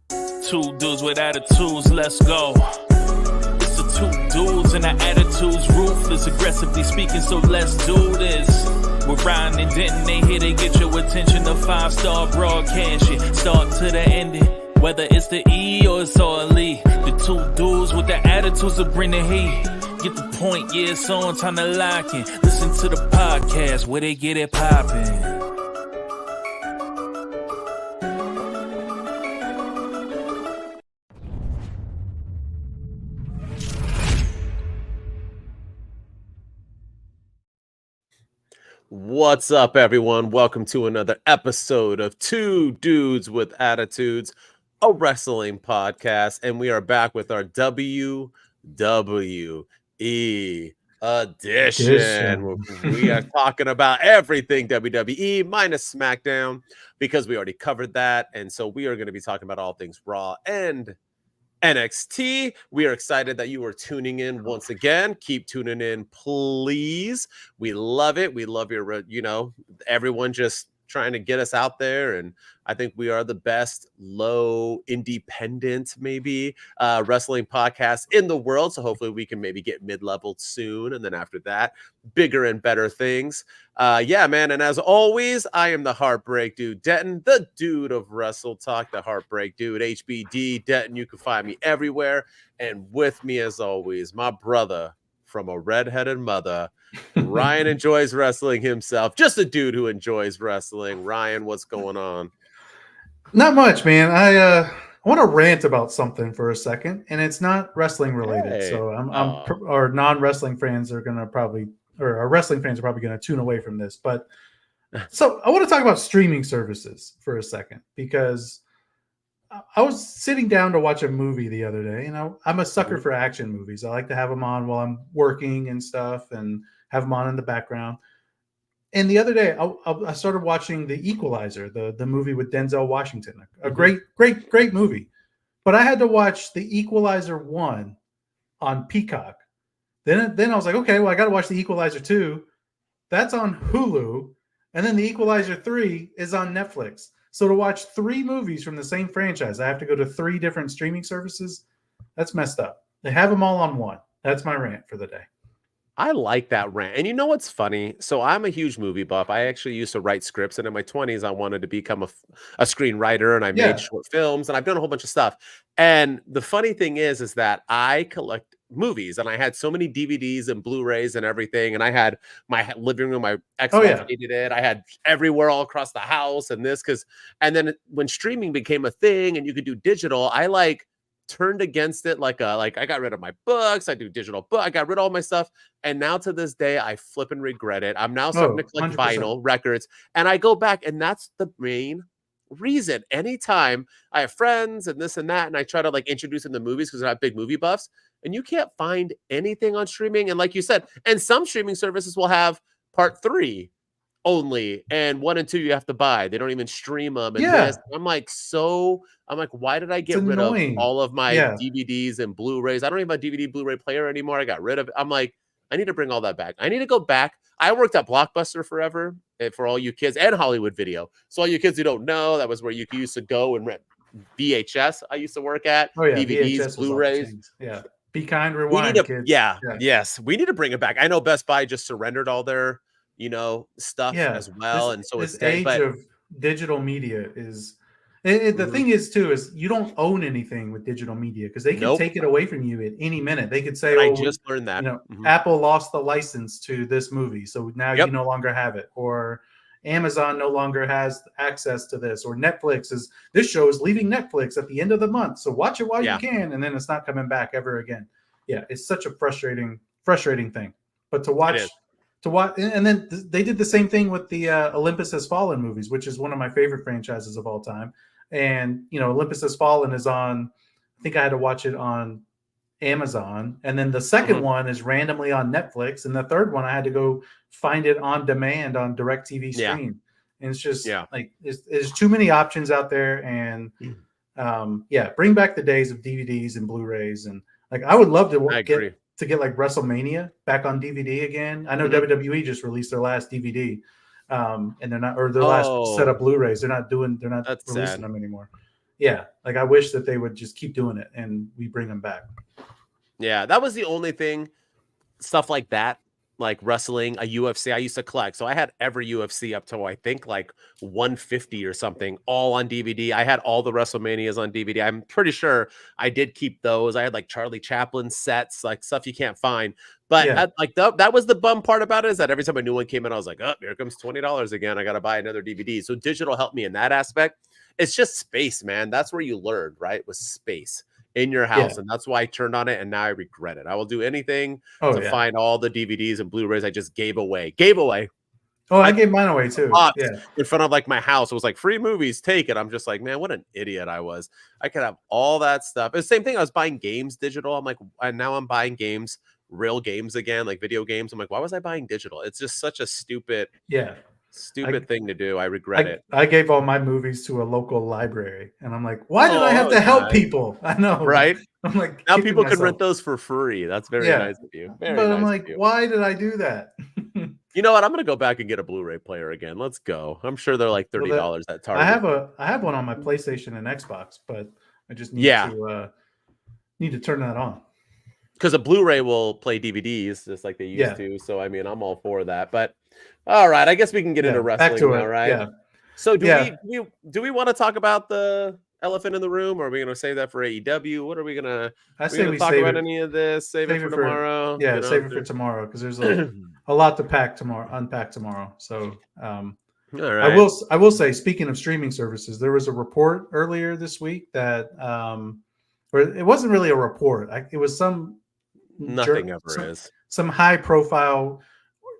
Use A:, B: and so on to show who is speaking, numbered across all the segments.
A: Two dudes with attitudes, let's go. It's the two dudes and the attitudes, ruthless, aggressively speaking, so let's do this. With Ryan and Denton, they here to get your attention. The 5-star broadcast shit, start to the ending. Whether it's the E or it's all E. The two dudes with the attitudes that bring the heat. Get the point, yeah, it's on, time to lock in. Listen to the podcast where they get it poppin'.
B: What's up, everyone? Welcome to another episode of Two Dudes with Attitudes, a wrestling podcast, and we are back with our WWE edition. We are talking about everything WWE minus SmackDown because we already covered that, and so we are going to be talking about all things Raw and NXT. We are excited that you are tuning in once again. Keep tuning in, please. We love it. We love your, everyone just trying to get us out there. And I think we are the best low independent, maybe wrestling podcast in the world. So hopefully we can maybe get mid-leveled soon. And then after that, bigger and better things. Yeah, man. And as always, I am the Heartbreak Dude, Denton, the dude of Wrestle Talk, the Heartbreak Dude, HBD. Denton, you can find me everywhere. And with me, as always, my brother from a redheaded mother, Ryan enjoys wrestling himself. Just a dude who enjoys wrestling. Ryan, what's going on?
C: Not much, man. I want to rant about something for a second, and it's not wrestling related.
B: Hey.
C: So our non-wrestling fans are gonna our wrestling fans are probably gonna tune away from this. But so I want to talk about streaming services for a second, because I was sitting down to watch a movie the other day, and I'm a sucker for action movies. I like to have them on while I'm working and stuff, and have them on in the background. And the other day, I started watching The Equalizer, the movie with Denzel Washington. A great movie. But I had to watch The Equalizer 1 on Peacock. Then I was like, okay, well, I got to watch The Equalizer 2. That's on Hulu. And then The Equalizer 3 is on Netflix. So to watch 3 movies from the same franchise, I have to go to 3 different streaming services. That's messed up. They have them all on one. That's my rant for the day.
B: I like that rant. And you know what's funny? So I'm a huge movie buff. I actually used to write scripts, and in my 20s, I wanted to become a screenwriter, and I made short films, and I've done a whole bunch of stuff. And the funny thing is that I collect movies, and I had so many DVDs and Blu-rays and everything, and I had my living room, my ex-wife hated it. I had everywhere all across the house and and then when streaming became a thing and you could do digital, I turned against it. I got rid of my books. I do digital book. I got rid of all my stuff. And now to this day, I flip and regret it. I'm now starting to collect 100%. Vinyl records, and I go back, and that's the main reason. Anytime I have friends and this and that, and I try to introduce them to movies because I have big movie buffs, and you can't find anything on streaming. And like you said, and some streaming services will have part 3 only, and 1 and 2 you have to buy. They don't even stream them. And I'm like, why did I get rid of all of my DVDs and Blu-rays? I don't even have a DVD Blu-ray player anymore. I got rid of it. I'm like, I need to bring all that back. I need to go back. I worked at Blockbuster forever, for all you kids, and Hollywood Video. So all you kids who don't know, that was where you used to go and rent VHS. I used to work at DVDs, VHS, Blu-rays.
C: Yeah. Be kind, rewind, kids.
B: Yes. We need to bring it back. I know Best Buy just surrendered all their stuff as well. And so
C: this age of digital media is the thing is you don't own anything with digital media, because they can take it away from you at any minute. They could say,
B: I just learned that
C: Apple lost the license to this movie, so now you no longer have it, or Amazon no longer has access to this, or this show is leaving Netflix at the end of the month, so watch it while you can, and then it's not coming back ever again. It's such a frustrating thing. But to watch, and then they did the same thing with the Olympus Has Fallen movies, which is one of my favorite franchises of all time. And Olympus Has Fallen is on, I think I had to watch it on Amazon, and then the second one is randomly on Netflix, and the third one I had to go find it on demand on DirecTV Stream. And it's just there's too many options out there. And bring back the days of DVDs and Blu-rays, and I would love to get WrestleMania back on DVD again. I know WWE just released their last DVD, and they're not, or their last set of Blue's. They're not releasing them anymore. yeah, like I wish that they would just keep doing it and we bring them back.
B: Yeah, that was the only thing. Stuff like that, like wrestling, a UFC, I used to collect. So I had every UFC up to I think like 150 or something, all on DVD. I had all the WrestleManias on DVD. I'm pretty sure I did keep those. I had like Charlie Chaplin sets, like stuff you can't find. But
C: Yeah.
B: that was the bum part about it, is that every time a new one came in, I was like, oh, here comes $20 again. I got to buy another DVD. So digital helped me in that aspect. It's just space, man. That's where you learned, right? Was space in your house.
C: Yeah.
B: And that's why I turned on it. And now I regret it. I will do anything
C: Oh,
B: to find all the DVDs and Blu-rays I just gave away.
C: Oh, I gave mine away too. Yeah.
B: In front of like my house. It was like free movies, take it. I'm just like, man, what an idiot I was. I could have all that stuff. It's the same thing. I was buying games digital. I'm like, and now I'm buying games, real games again, like video games. I'm like, why was I buying digital? It's just such a stupid thing to do. I regret it.
C: I gave all my movies to a local library, and I'm like, why did I have to help people? I know,
B: right?
C: I'm like,
B: now people can rent those for free. That's very nice of you.
C: But I'm like, why did I do that?
B: You know what? I'm gonna go back and get a Blu-ray player again. Let's go. I'm sure they're like $30 at Target.
C: I have one on my PlayStation and Xbox, but I just need to turn that on.
B: Because a Blu-ray will play DVDs just like they used to. So I mean, I'm all for that. But all right, I guess we can get into wrestling now, right?
C: Yeah.
B: So do we want to talk about the elephant in the room, or are we going to save that for AEW? What are we going to?
C: I say we
B: talk
C: save
B: about
C: it.
B: any of this. Save it for tomorrow.
C: Yeah, save it for tomorrow because there's a lot to unpack tomorrow. So
B: all right.
C: I will say, speaking of streaming services, there was a report earlier this week that or it wasn't really a report. It was some some high profile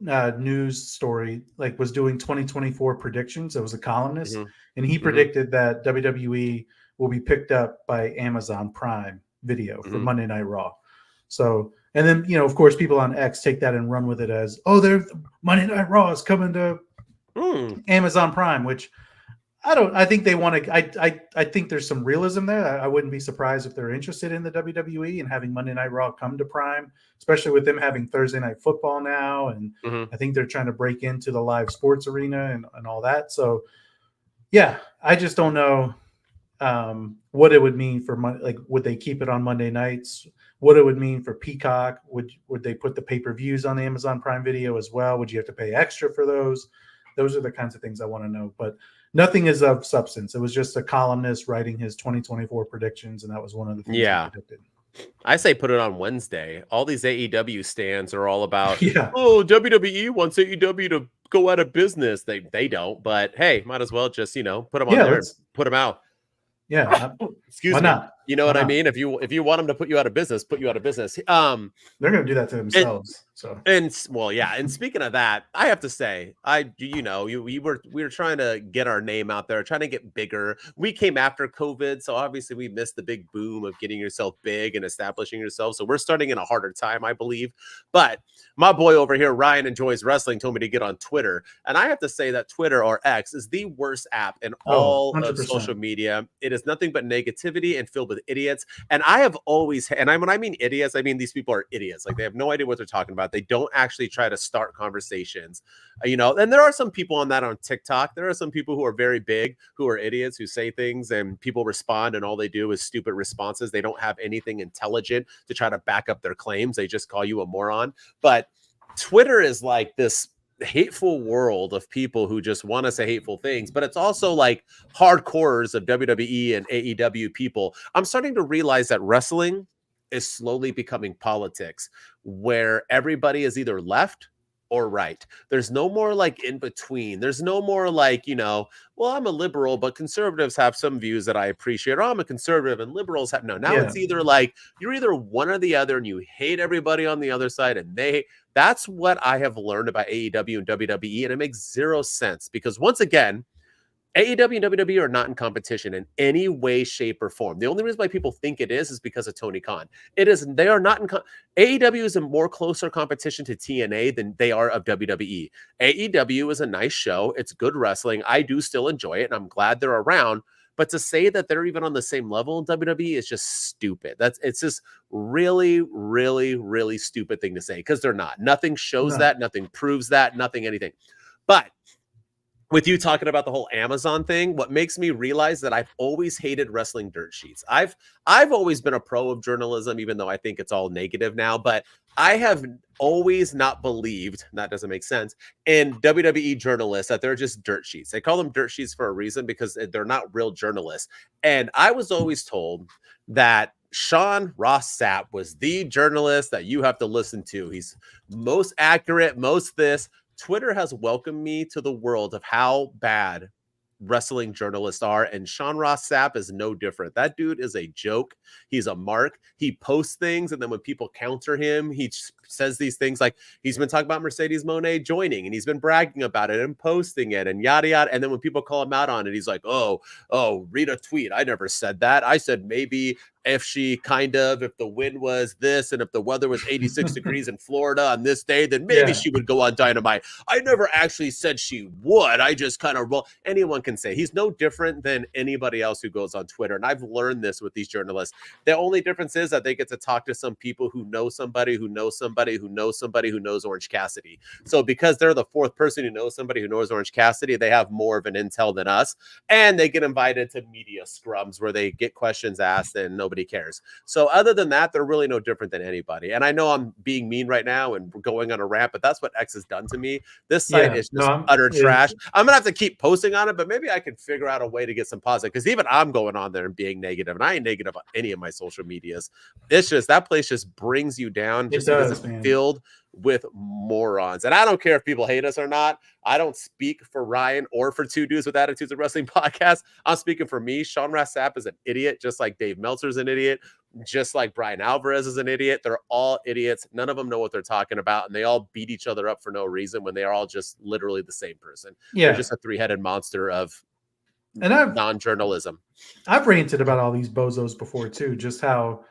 C: news story, like was doing 2024 predictions. It was a columnist, and he predicted that WWE will be picked up by Amazon Prime Video for Monday Night Raw. So, and then of course, people on X take that and run with it as, Monday Night Raw is coming to Amazon Prime, which I think they want to. I think there's some realism there. I wouldn't be surprised if they're interested in the WWE and having Monday Night Raw come to Prime, especially with them having Thursday Night Football now. And I think they're trying to break into the live sports arena and all that. So, yeah, I just don't know what it would mean for would they keep it on Monday nights? What it would mean for Peacock? Would they put the pay-per-views on Amazon Prime Video as well? Would you have to pay extra for those? Those are the kinds of things I want to know. But nothing is of substance. It was just a columnist writing his 2024 predictions, and that was one of the things he predicted.
B: I say put it on Wednesday. All these AEW stands are all about, WWE wants AEW to go out of business. They don't, but hey, might as well just, put them on there and put them out.
C: Yeah.
B: Excuse me.
C: Not?
B: You know what I mean? If you want them to put you out of business, put you out of business.
C: They're going to do that to themselves.
B: And speaking of that, I have to say, we were trying to get our name out there, trying to get bigger. We came after COVID, so obviously we missed the big boom of getting yourself big and establishing yourself. So we're starting in a harder time, I believe. But my boy over here, Ryan Enjoys Wrestling, told me to get on Twitter, and I have to say that Twitter, or X, is the worst app in all of social media. It is nothing but negativity and filled with idiots. And I have always, when I mean idiots, I mean these people are idiots. Like, they have no idea what they're talking about. They don't actually try to start conversations, and there are some people on TikTok. There are some people who are very big, who are idiots, who say things and people respond, and all they do is stupid responses. They don't have anything intelligent to try to back up their claims. They just call you a moron. But Twitter is like this hateful world of people who just want to say hateful things, but it's also like hardcores of WWE and AEW people. I'm starting to realize that wrestling is slowly becoming politics, where everybody is either left or right. There's no more like in between. There's no more like, I'm a liberal, but conservatives have some views that I appreciate, or I'm a conservative and liberals have no. Now it's either like you're either one or the other, and you hate everybody on the other side, and that's what I have learned about AEW and WWE, and it makes zero sense, because once again, AEW and WWE are not in competition in any way, shape, or form. The only reason why people think it is because of Tony Khan. They are not in AEW is a more closer competition to TNA than they are of WWE. AEW is a nice show. It's good wrestling. I do still enjoy it, and I'm glad they're around. But to say that they're even on the same level in WWE is just stupid. It's just really, really, really stupid thing to say, because they're not. Nothing shows that. Nothing proves that. Nothing anything. But with you talking about the whole Amazon thing, what makes me realize that I've always hated wrestling dirt sheets. I've always been a pro of journalism, even though I think it's all negative now, but I have always not believed, that doesn't make sense, in WWE journalists that they're just dirt sheets. They call them dirt sheets for a reason because they're not real journalists. And I was always told that Sean Ross Sapp was the journalist that you have to listen to. He's most accurate, most this. Twitter has welcomed me to the world of how bad wrestling journalists are, and Sean Ross Sapp is no different. That dude is a joke. He's a mark. He posts things, and then when people counter him, he says these things like he's been talking about Mercedes Moné joining, and he's been bragging about it and posting it and yada yada. And then when people call him out on it, he's like, oh, read a tweet. I never said that. I said maybe if the wind was this and if the weather was 86 degrees in Florida on this day, then maybe she would go on Dynamite. I never actually said she would. I just kind of roll. Anyone can say he's no different than anybody else who goes on Twitter. And I've learned this with these journalists. The only difference is that they get to talk to some people who know somebody who knows somebody who knows somebody who knows Orange Cassidy. So because they're the fourth person who knows somebody who knows Orange Cassidy, they have more of an intel than us. And they get invited to media scrums where they get questions asked and nobody cares. So other than that, they're really no different than anybody. And I know I'm being mean right now and going on a rant, but that's what X has done to me. This site is just utter trash. I'm gonna have to keep posting on it, but maybe I can figure out a way to get some positive, because even I'm going on there and being negative, and I ain't negative on any of my social medias. It's just that place just brings you down just because it's filled with morons. And I don't care if people hate us or not. I don't speak for Ryan or for Two Dudes with Attitudes of Wrestling podcast. I'm speaking for me. Sean Ross Sapp is an idiot, just like Dave Meltzer's an idiot, just like Brian Alvarez is an idiot. They're all idiots. None of them know what they're talking about, and they all beat each other up for no reason when they are all just literally the same person. They're just a three-headed monster of non-journalism.
C: I've ranted about all these bozos before too, just how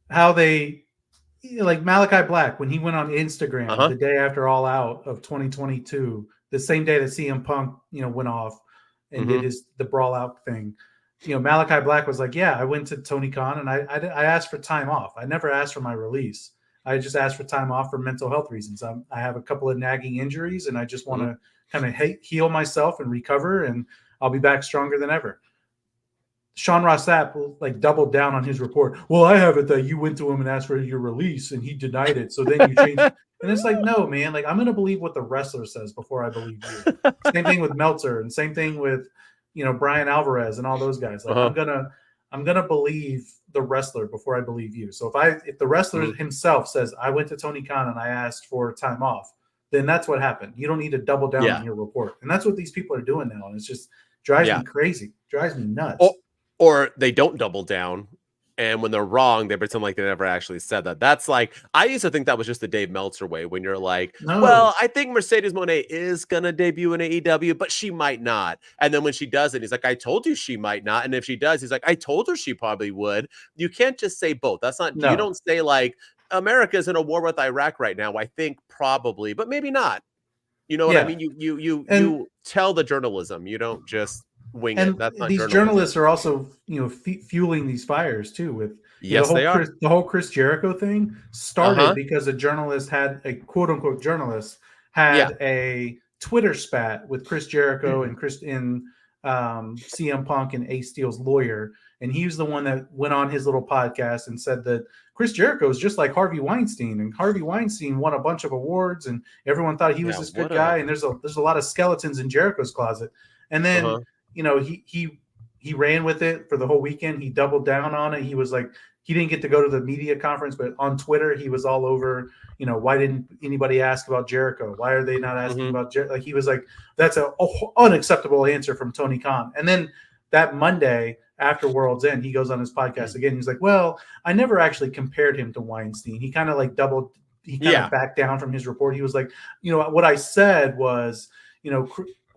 C: they, like Malachi Black, when he went on Instagram the day after All Out of 2022, the same day that CM Punk, went off and did the Brawl Out thing. Malachi Black was like, yeah, I went to Tony Khan and I asked for time off. I never asked for my release. I just asked for time off for mental health reasons. I have a couple of nagging injuries and I just want to kind of heal myself and recover, and I'll be back stronger than ever. Sean Ross Sapp doubled down on his report. Well, I have it that you went to him and asked for your release and he denied it. So then you changed it. And it's like, no, man, I'm going to believe what the wrestler says before I believe you. Same thing with Meltzer, and same thing with, Brian Alvarez and all those guys. I'm going to believe the wrestler before I believe you. So if the wrestler himself says, I went to Tony Khan and I asked for time off, then that's what happened. You don't need to double down on your report. And that's what these people are doing now. And it's just drives me crazy, drives me nuts.
B: Or they don't double down, and when they're wrong, they pretend like they never actually said that. That's like, I used to think that was just the Dave Meltzer way, when you're like, well, I think Mercedes Moné is going to debut in AEW, but she might not. And then when she doesn't, he's like, I told you she might not. And if she does, he's like, I told her she probably would. You can't just say both. That's not, you don't say like, America's in a war with Iraq right now. I think probably, but maybe not. You know what I mean? You tell the journalism. You don't just wing it. That's not
C: these journalists are also, fueling these fires too. With
B: the
C: whole Chris Jericho thing started because a journalist had a quote unquote journalist had a Twitter spat with Chris Jericho and CM Punk and Ace Steel's lawyer, and he was the one that went on his little podcast and said that Chris Jericho is just like Harvey Weinstein, and Harvey Weinstein won a bunch of awards, and everyone thought he was this good guy, and there's a lot of skeletons in Jericho's closet, and then. He ran with it for the whole weekend. He doubled down on it. He was like, he didn't get to go to the media conference, but on Twitter, he was all over, why didn't anybody ask about Jericho? Why are they not asking about Jericho? He was like, that's an unacceptable answer from Tony Khan. And then that Monday after World's End, he goes on his podcast again. He's like, well, I never actually compared him to Weinstein. He kind of backed down from his report. He was like, what I said was,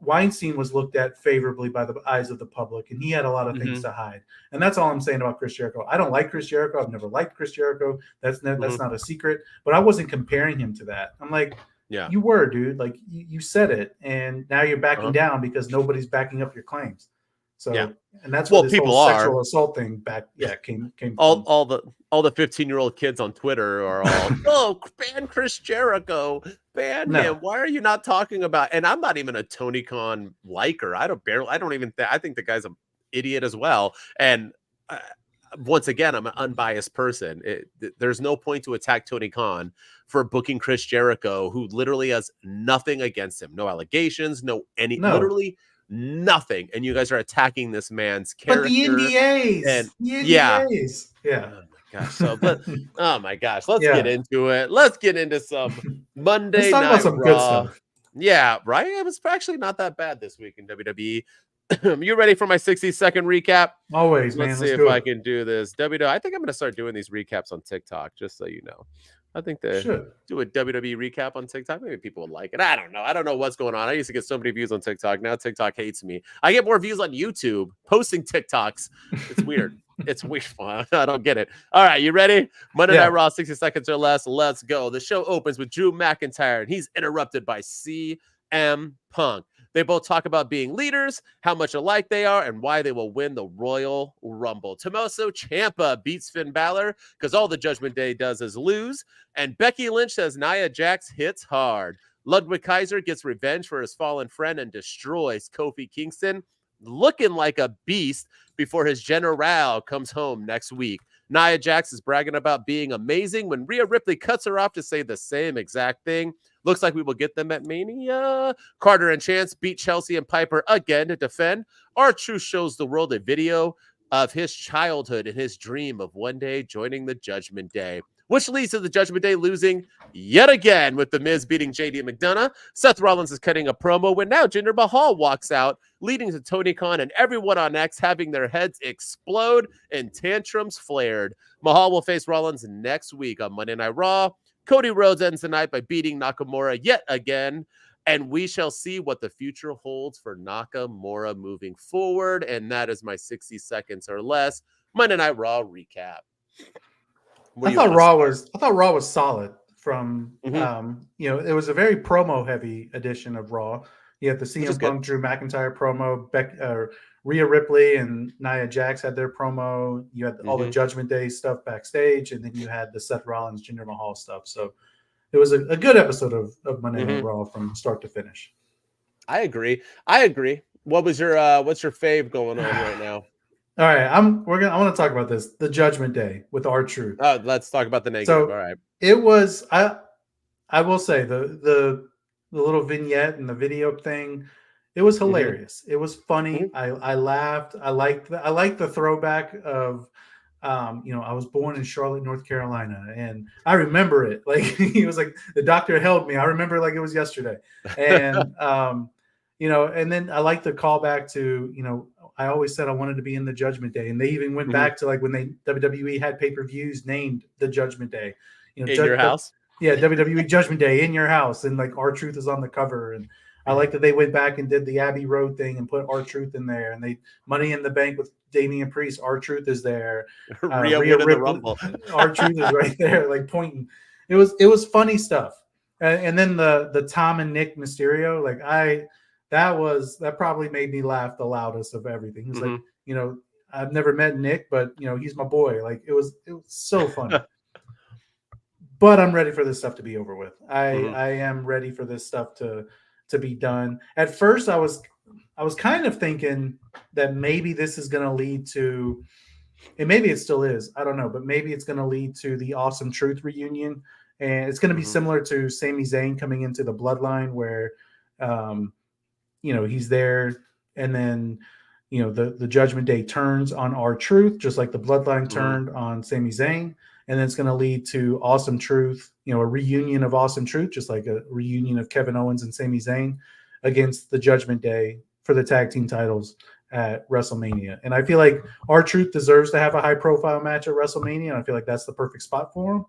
C: Weinstein was looked at favorably by the eyes of the public, and he had a lot of things to hide. And that's all I'm saying about Chris Jericho. I don't like Chris Jericho. I've never liked Chris Jericho. That's not a secret. But I wasn't comparing him to that. I'm like, you were, dude. Like you said it, and now you're backing down because nobody's backing up your claims. So,
B: Yeah.
C: and that's where this
B: people
C: whole
B: are.
C: sexual assault thing came from.
B: All the 15-year-old kids on Twitter are all, oh, ban Chris Jericho, ban him. Why are you not talking about? And I'm not even a Tony Khan liker. I don't even I think the guy's an idiot as well. And once again, I'm an unbiased person. There's no point to attack Tony Khan for booking Chris Jericho, who literally has nothing against him. No allegations, literally nothing. And you guys are attacking this man's character.
C: But the NDAs.
B: And
C: yeah.
B: Oh my gosh. So, oh my gosh. Let's get into it. Let's get into some Monday Night
C: about some
B: Raw.
C: good stuff.
B: Yeah, right? It was actually not that bad this week in WWE. You ready for my 60-second recap?
C: Always, man.
B: Let's see if I can do this. I think I'm going to start doing these recaps on TikTok, just so you know. I think they do a WWE recap on TikTok. Maybe people would like it. I don't know. I don't know what's going on. I used to get so many views on TikTok. Now TikTok hates me. I get more views on YouTube posting TikToks. It's weird. It's weird. I don't get it. All right, you ready? Monday Night Raw, 60 seconds or less. Let's go. The show opens with Drew McIntyre, and he's interrupted by CM Punk. They both talk about being leaders, how much alike they are, and why they will win the Royal Rumble. Tommaso Ciampa beats Finn Balor because all the Judgment Day does is lose. And Becky Lynch says Nia Jax hits hard. Ludwig Kaiser gets revenge for his fallen friend and destroys Kofi Kingston, looking like a beast before his general comes home next week. Nia Jax is bragging about being amazing when Rhea Ripley cuts her off to say the same exact thing. Looks like we will get them at Mania. Carter and Chance beat Chelsea and Piper again to defend. R-Truth shows the world a video of his childhood and his dream of one day joining the Judgment Day, which leads to the Judgment Day losing yet again with The Miz beating JD McDonough. Seth Rollins is cutting a promo when now Jinder Mahal walks out, leading to Tony Khan and everyone on X having their heads explode and tantrums flared. Mahal will face Rollins next week on Monday Night Raw. Cody Rhodes ends the night by beating Nakamura yet again, and we shall see what the future holds for Nakamura moving forward. And that is my 60 seconds or less Monday Night Raw recap.
C: I thought Raw was solid from it was a very promo heavy edition of Raw. You had the CM Punk Drew McIntyre promo, Rhea Ripley and Nia Jax had their promo. You had all the Judgment Day stuff backstage, and then you had the Seth Rollins Jinder Mahal stuff. So it was a good episode of Monday Night Raw from start to finish.
B: I agree. What was your what's your fave going on right now?
C: All right, I want to talk about this. The Judgment Day with R-Truth.
B: Oh, let's talk about the negative.
C: So
B: all right.
C: It was I will say the little vignette and the video thing, it was hilarious. It was funny. I laughed. I liked the throwback of I was born in Charlotte, North Carolina, and I remember it. Like he was like, the doctor held me. I remember like it was yesterday. And and then I like the callback to, I always said I wanted to be in the Judgment Day. And they even went back to like when WWE had pay-per-views named the Judgment Day.
B: In your house?
C: Yeah, WWE Judgment Day in your house. And like R-Truth is on the cover. And I like that they went back and did the Abbey Road thing and put R-Truth in there. And they Money in the Bank with Damian Priest, R-Truth is there.
B: Rhea Ripley, the Rumble.
C: R-Truth is right there, like pointing. It was funny stuff. And then the Tom and Nick Mysterio, like that probably made me laugh the loudest of everything. He's like, I've never met Nick, but he's my boy. Like it was so funny. But I'm ready for this stuff to be over with. I am ready for this stuff to be done. At first, I was kind of thinking that maybe this is going to lead to, and maybe it still is, I don't know, but maybe it's going to lead to the Awesome Truth reunion, and it's going to be similar to Sami Zayn coming into the Bloodline, where he's there, and then the Judgment Day turns on R-Truth, just like the Bloodline turned on Sami Zayn. And then it's going to lead to Awesome Truth, a reunion of Awesome Truth, just like a reunion of Kevin Owens and Sami Zayn against the Judgment Day for the tag team titles at WrestleMania. And I feel like R-Truth deserves to have a high-profile match at WrestleMania, and I feel like that's the perfect spot for him.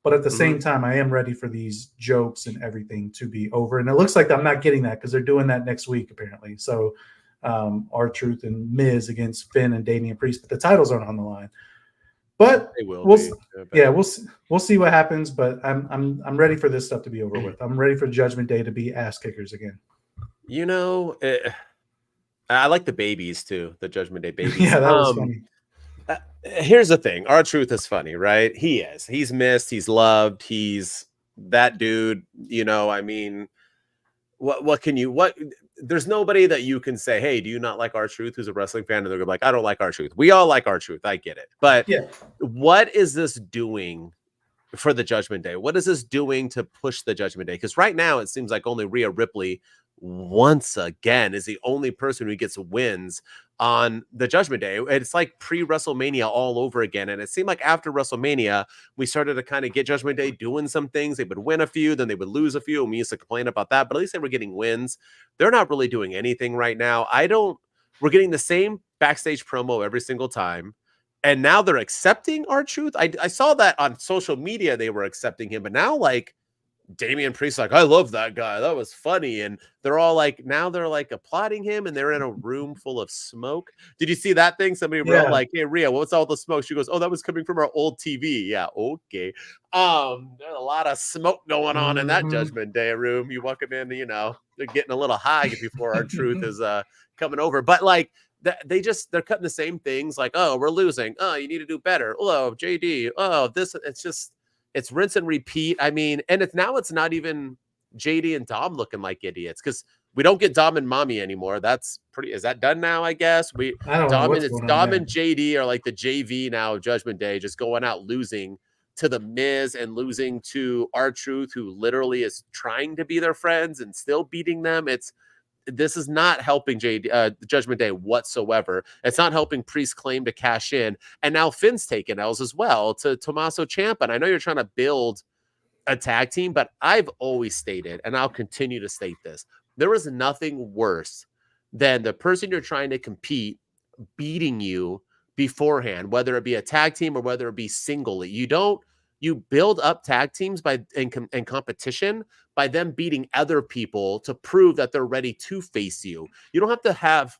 C: But at the same time, I am ready for these jokes and everything to be over. And it looks like I'm not getting that because they're doing that next week, apparently. So R-Truth and Miz against Finn and Damian Priest, but the titles aren't on the line. But we'll see what happens. But I'm ready for this stuff to be over with. I'm ready for Judgment Day to be ass kickers again.
B: I like the babies too, the Judgment Day babies.
C: Yeah, that was funny.
B: Here's the thing. R-Truth is funny, right? He is. He's missed. He's loved. He's that dude. I mean, what can you, there's nobody that you can say, hey, do you not like R-Truth, who's a wrestling fan? And they're gonna be like, I don't like R-Truth. We all like R-Truth. I get it. But what is this doing for the Judgment Day? What is this doing to push the Judgment Day? Because right now it seems like only Rhea Ripley once again is the only person who gets wins on the Judgment Day. It's like pre-WrestleMania all over again. And it seemed like after WrestleMania, we started to kind of get Judgment Day doing some things. They would win a few, then they would lose a few. And we used to complain about that, but at least they were getting wins. They're not really doing anything right now. We're getting the same backstage promo every single time. And now they're accepting R-Truth. I saw that on social media, they were accepting him, but now like Damian Priest, like, I love that guy. That was funny. And they're all like, now they're like applauding him and they're in a room full of smoke. Did you see that thing? Somebody wrote like, hey, Rhea, what's all the smoke? She goes, oh, that was coming from our old TV. Yeah. Okay. There's a lot of smoke going on in that Judgment Day room. You walk in, they're getting a little high before R-Truth is coming over. But like, they're cutting the same things like, oh, we're losing. Oh, you need to do better. Oh, JD. Oh, this, it's rinse and repeat. I mean, and it's not even JD and Dom looking like idiots because we don't get Dom and Mommy anymore. Is that done now? I guess Dom and JD are like the JV now of Judgment Day, just going out losing to the Miz and losing to R-Truth, who literally is trying to be their friends and still beating them. This is not helping Judgment Day whatsoever. It's not helping Priest claim to cash in. And now Finn's taking L's as well to Tommaso Ciampa. And I know you're trying to build a tag team, but I've always stated, and I'll continue to state this, there is nothing worse than the person you're trying to compete beating you beforehand, whether it be a tag team or whether it be singly. You build up tag teams in competition by them beating other people to prove that they're ready to face you. You don't have to have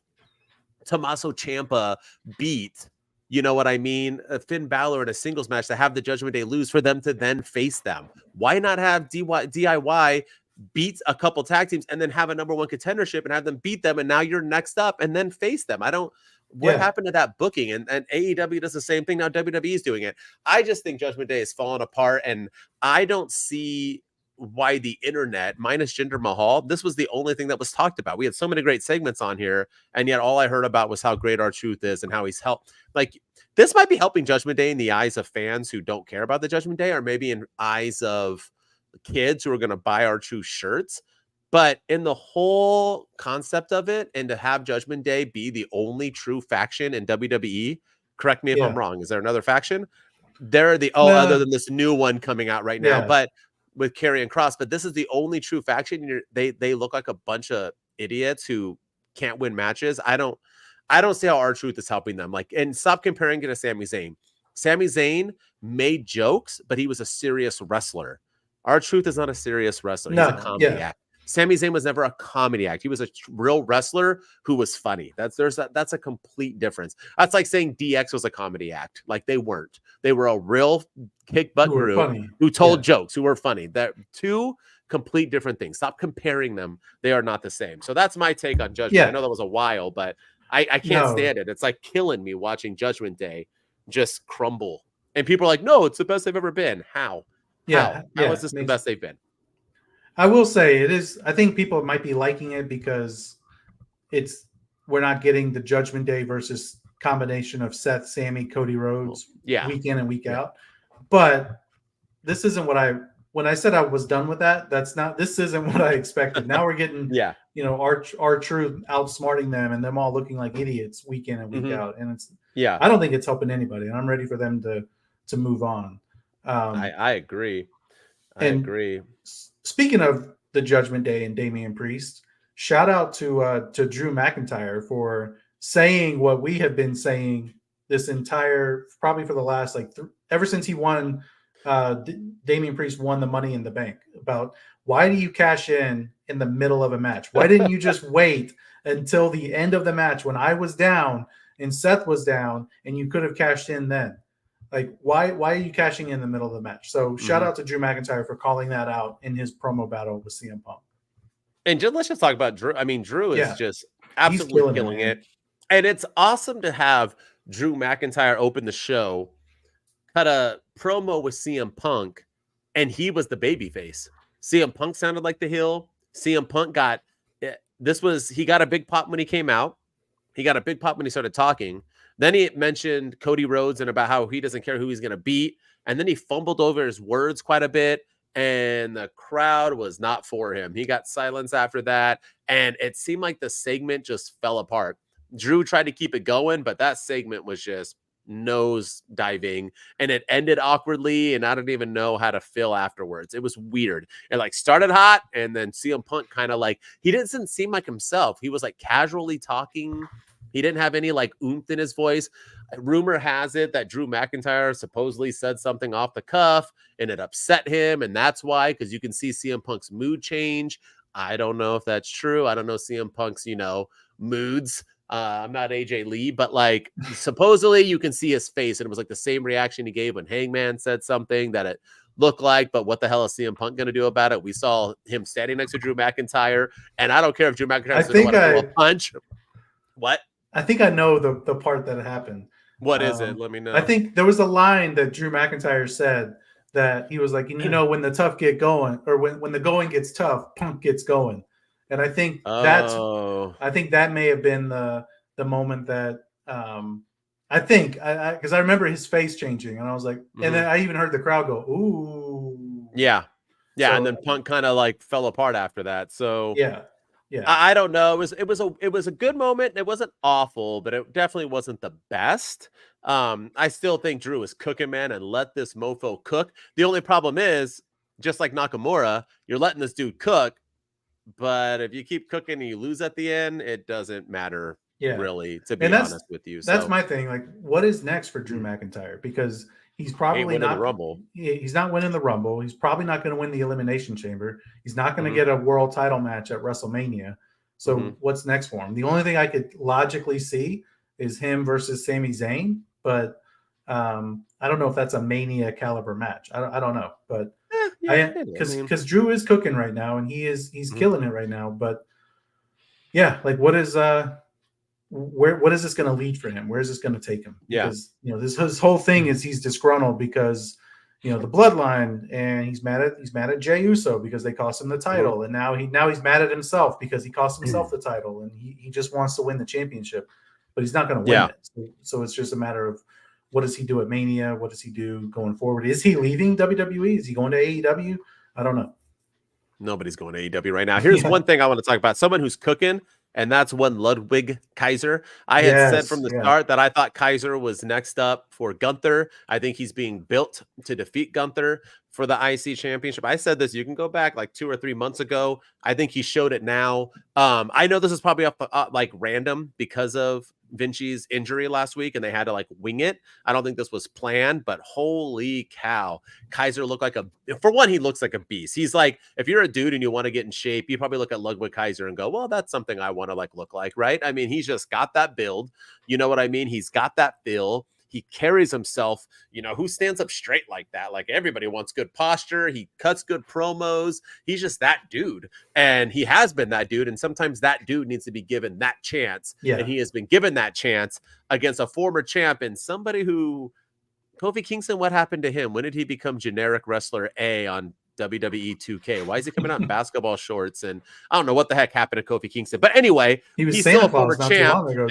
B: Tommaso Ciampa beat, you know what I mean, Finn Balor in a singles match to have the Judgment Day lose for them to then face them. Why not have DIY beat a couple tag teams and then have a number one contendership and have them beat them, and now you're next up and then face them? What happened to that booking? And AEW does the same thing now. WWE is doing it. I just think Judgment Day is falling apart, and I don't see why the internet, minus Jinder Mahal, this was the only thing that was talked about. We had so many great segments on here, and yet all I heard about was how great R-Truth is and how he's helped. Like, this might be helping Judgment Day in the eyes of fans who don't care about the Judgment Day, or maybe in eyes of kids who are going to buy R-Truth shirts. But in the whole concept of it, and to have Judgment Day be the only true faction in WWE, correct me if I'm wrong. Is there another faction? They're other than this new one coming out right now, but with Karrion Kross. But this is the only true faction. They look like a bunch of idiots who can't win matches. I don't see how R-Truth is helping them. Like, and stop comparing it to Sami Zayn. Sami Zayn made jokes, but he was a serious wrestler. R-Truth is not a serious wrestler. He's a comedy act. Sami Zayn was never a comedy act. He was a real wrestler who was funny. That's a complete difference. That's like saying DX was a comedy act. Like, they weren't. They were a real kick butt group who told jokes, who were funny. That two complete different things. Stop comparing them. They are not the same. So that's my take on Judgment. I know that was a while, but I can't stand it. It's like killing me watching Judgment Day just crumble. And people are like, no, it's the best they've ever been. How? How is this the best they've been?
C: I will say it is. I think people might be liking it because we're not getting the Judgment Day versus combination of Seth, Sammy, Cody Rhodes week in and week out. But this isn't when I said I was done with that, this isn't what I expected. Now we're getting, R-Truth outsmarting them and them all looking like idiots week in and week out. And I don't think it's helping anybody. And I'm ready for them to move on.
B: I agree. I agree.
C: Speaking of the Judgment Day and Damian Priest, shout out to Drew McIntyre for saying what we have been saying this entire, probably for the last ever since he won. Damian Priest won the Money in the Bank, about why do you cash in the middle of a match? Why didn't you just wait until the end of the match when I was down and Seth was down and you could have cashed in then? Like, why are you cashing in the middle of the match? So shout out to Drew McIntyre for calling that out in his promo battle with CM Punk.
B: And let's just talk about Drew. I mean, Drew is just absolutely killing it. And it's awesome to have Drew McIntyre open the show, cut a promo with CM Punk, and he was the babyface. CM Punk sounded like the heel. CM Punk he got a big pop when he came out. He got a big pop when he started talking. Then he mentioned Cody Rhodes and about how he doesn't care who he's going to beat. And then he fumbled over his words quite a bit. And the crowd was not for him. He got silence after that. And it seemed like the segment just fell apart. Drew tried to keep it going, but that segment was just nose diving. And it ended awkwardly. And I don't even know how to feel afterwards. It was weird. It like started hot. And then CM Punk kind of like, he didn't seem like himself. He was like casually talking. He didn't have any like oomph in his voice. Rumor has it that Drew McIntyre supposedly said something off the cuff and it upset him. And that's why, because you can see CM Punk's mood change. I don't know if that's true. I don't know CM Punk's, moods. I'm not AJ Lee, but like supposedly you can see his face. And it was like the same reaction he gave when Hangman said something that it looked like, but what the hell is CM Punk going to do about it? We saw him standing next to Drew McIntyre. And I don't care if Drew McIntyre going to throw a punch. What?
C: I think I know the part that happened.
B: What is it? Let me know.
C: I think there was a line that Drew McIntyre said that he was like, when the tough get going, or when the going gets tough, Punk gets going. And I think that may have been the moment that because I remember his face changing, and I was like, and then I even heard the crowd go, "Ooh."
B: Yeah. So, and then Punk kind of like fell apart after that. So
C: yeah.
B: I don't know. It was a good moment. It wasn't awful, but it definitely wasn't the best. I still think Drew is cooking, man, and let this mofo cook. The only problem is, just like Nakamura, you're letting this dude cook, but if you keep cooking and you lose at the end, it doesn't matter really, to be honest with you.
C: That's my thing. Like, what is next for Drew McIntyre? Because he's probably not
B: the Rumble.
C: He's not winning the Rumble. He's probably not going to win the Elimination Chamber. He's not going to get a world title match at WrestleMania. So what's next for him? The only thing I could logically see is him versus Sami Zayn, but I don't know if that's a Mania caliber match. I don't know, but because Drew is cooking right now and he's killing it right now. But yeah, like what is what is this going to lead for him? Where is this going to take him? Because his whole thing is he's disgruntled because the bloodline, and he's mad at Jey Uso because they cost him the title, and now he's mad at himself because he cost himself the title, and he just wants to win the championship, but he's not going to win it. So it's just a matter of what does he do at Mania? What does he do going forward? Is he leaving WWE? Is he going to AEW? I don't know.
B: Nobody's going to AEW right now. Here's one thing I want to talk about. Someone who's cooking. And that's one Ludwig Kaiser. I had said from the start that I thought Kaiser was next up for Gunther. I think he's being built to defeat Gunther for the IC championship. I said this, you can go back like 2 or 3 months ago. I think he showed it now. I know this is probably like random because of Vinci's injury last week and they had to like wing it. I don't think this was planned, but holy cow, Kaiser looked like for one, he looks like a beast. He's like, if you're a dude and you want to get in shape, you probably look at Ludwig Kaiser and go, well, that's something I want to like look like, right? I mean, he's just got that build. You know what I mean? He's got that feel. He carries himself, who stands up straight like that? Like everybody wants good posture. He cuts good promos. He's just that dude. And he has been that dude. And sometimes that dude needs to be given that chance. Yeah. And he has been given that chance against a former champ and somebody who, Kofi Kingston, what happened to him? When did he become generic wrestler A on WWE 2K? Why is he coming out in basketball shorts? And I don't know what the heck happened to Kofi Kingston. But anyway, he's still a former champ. But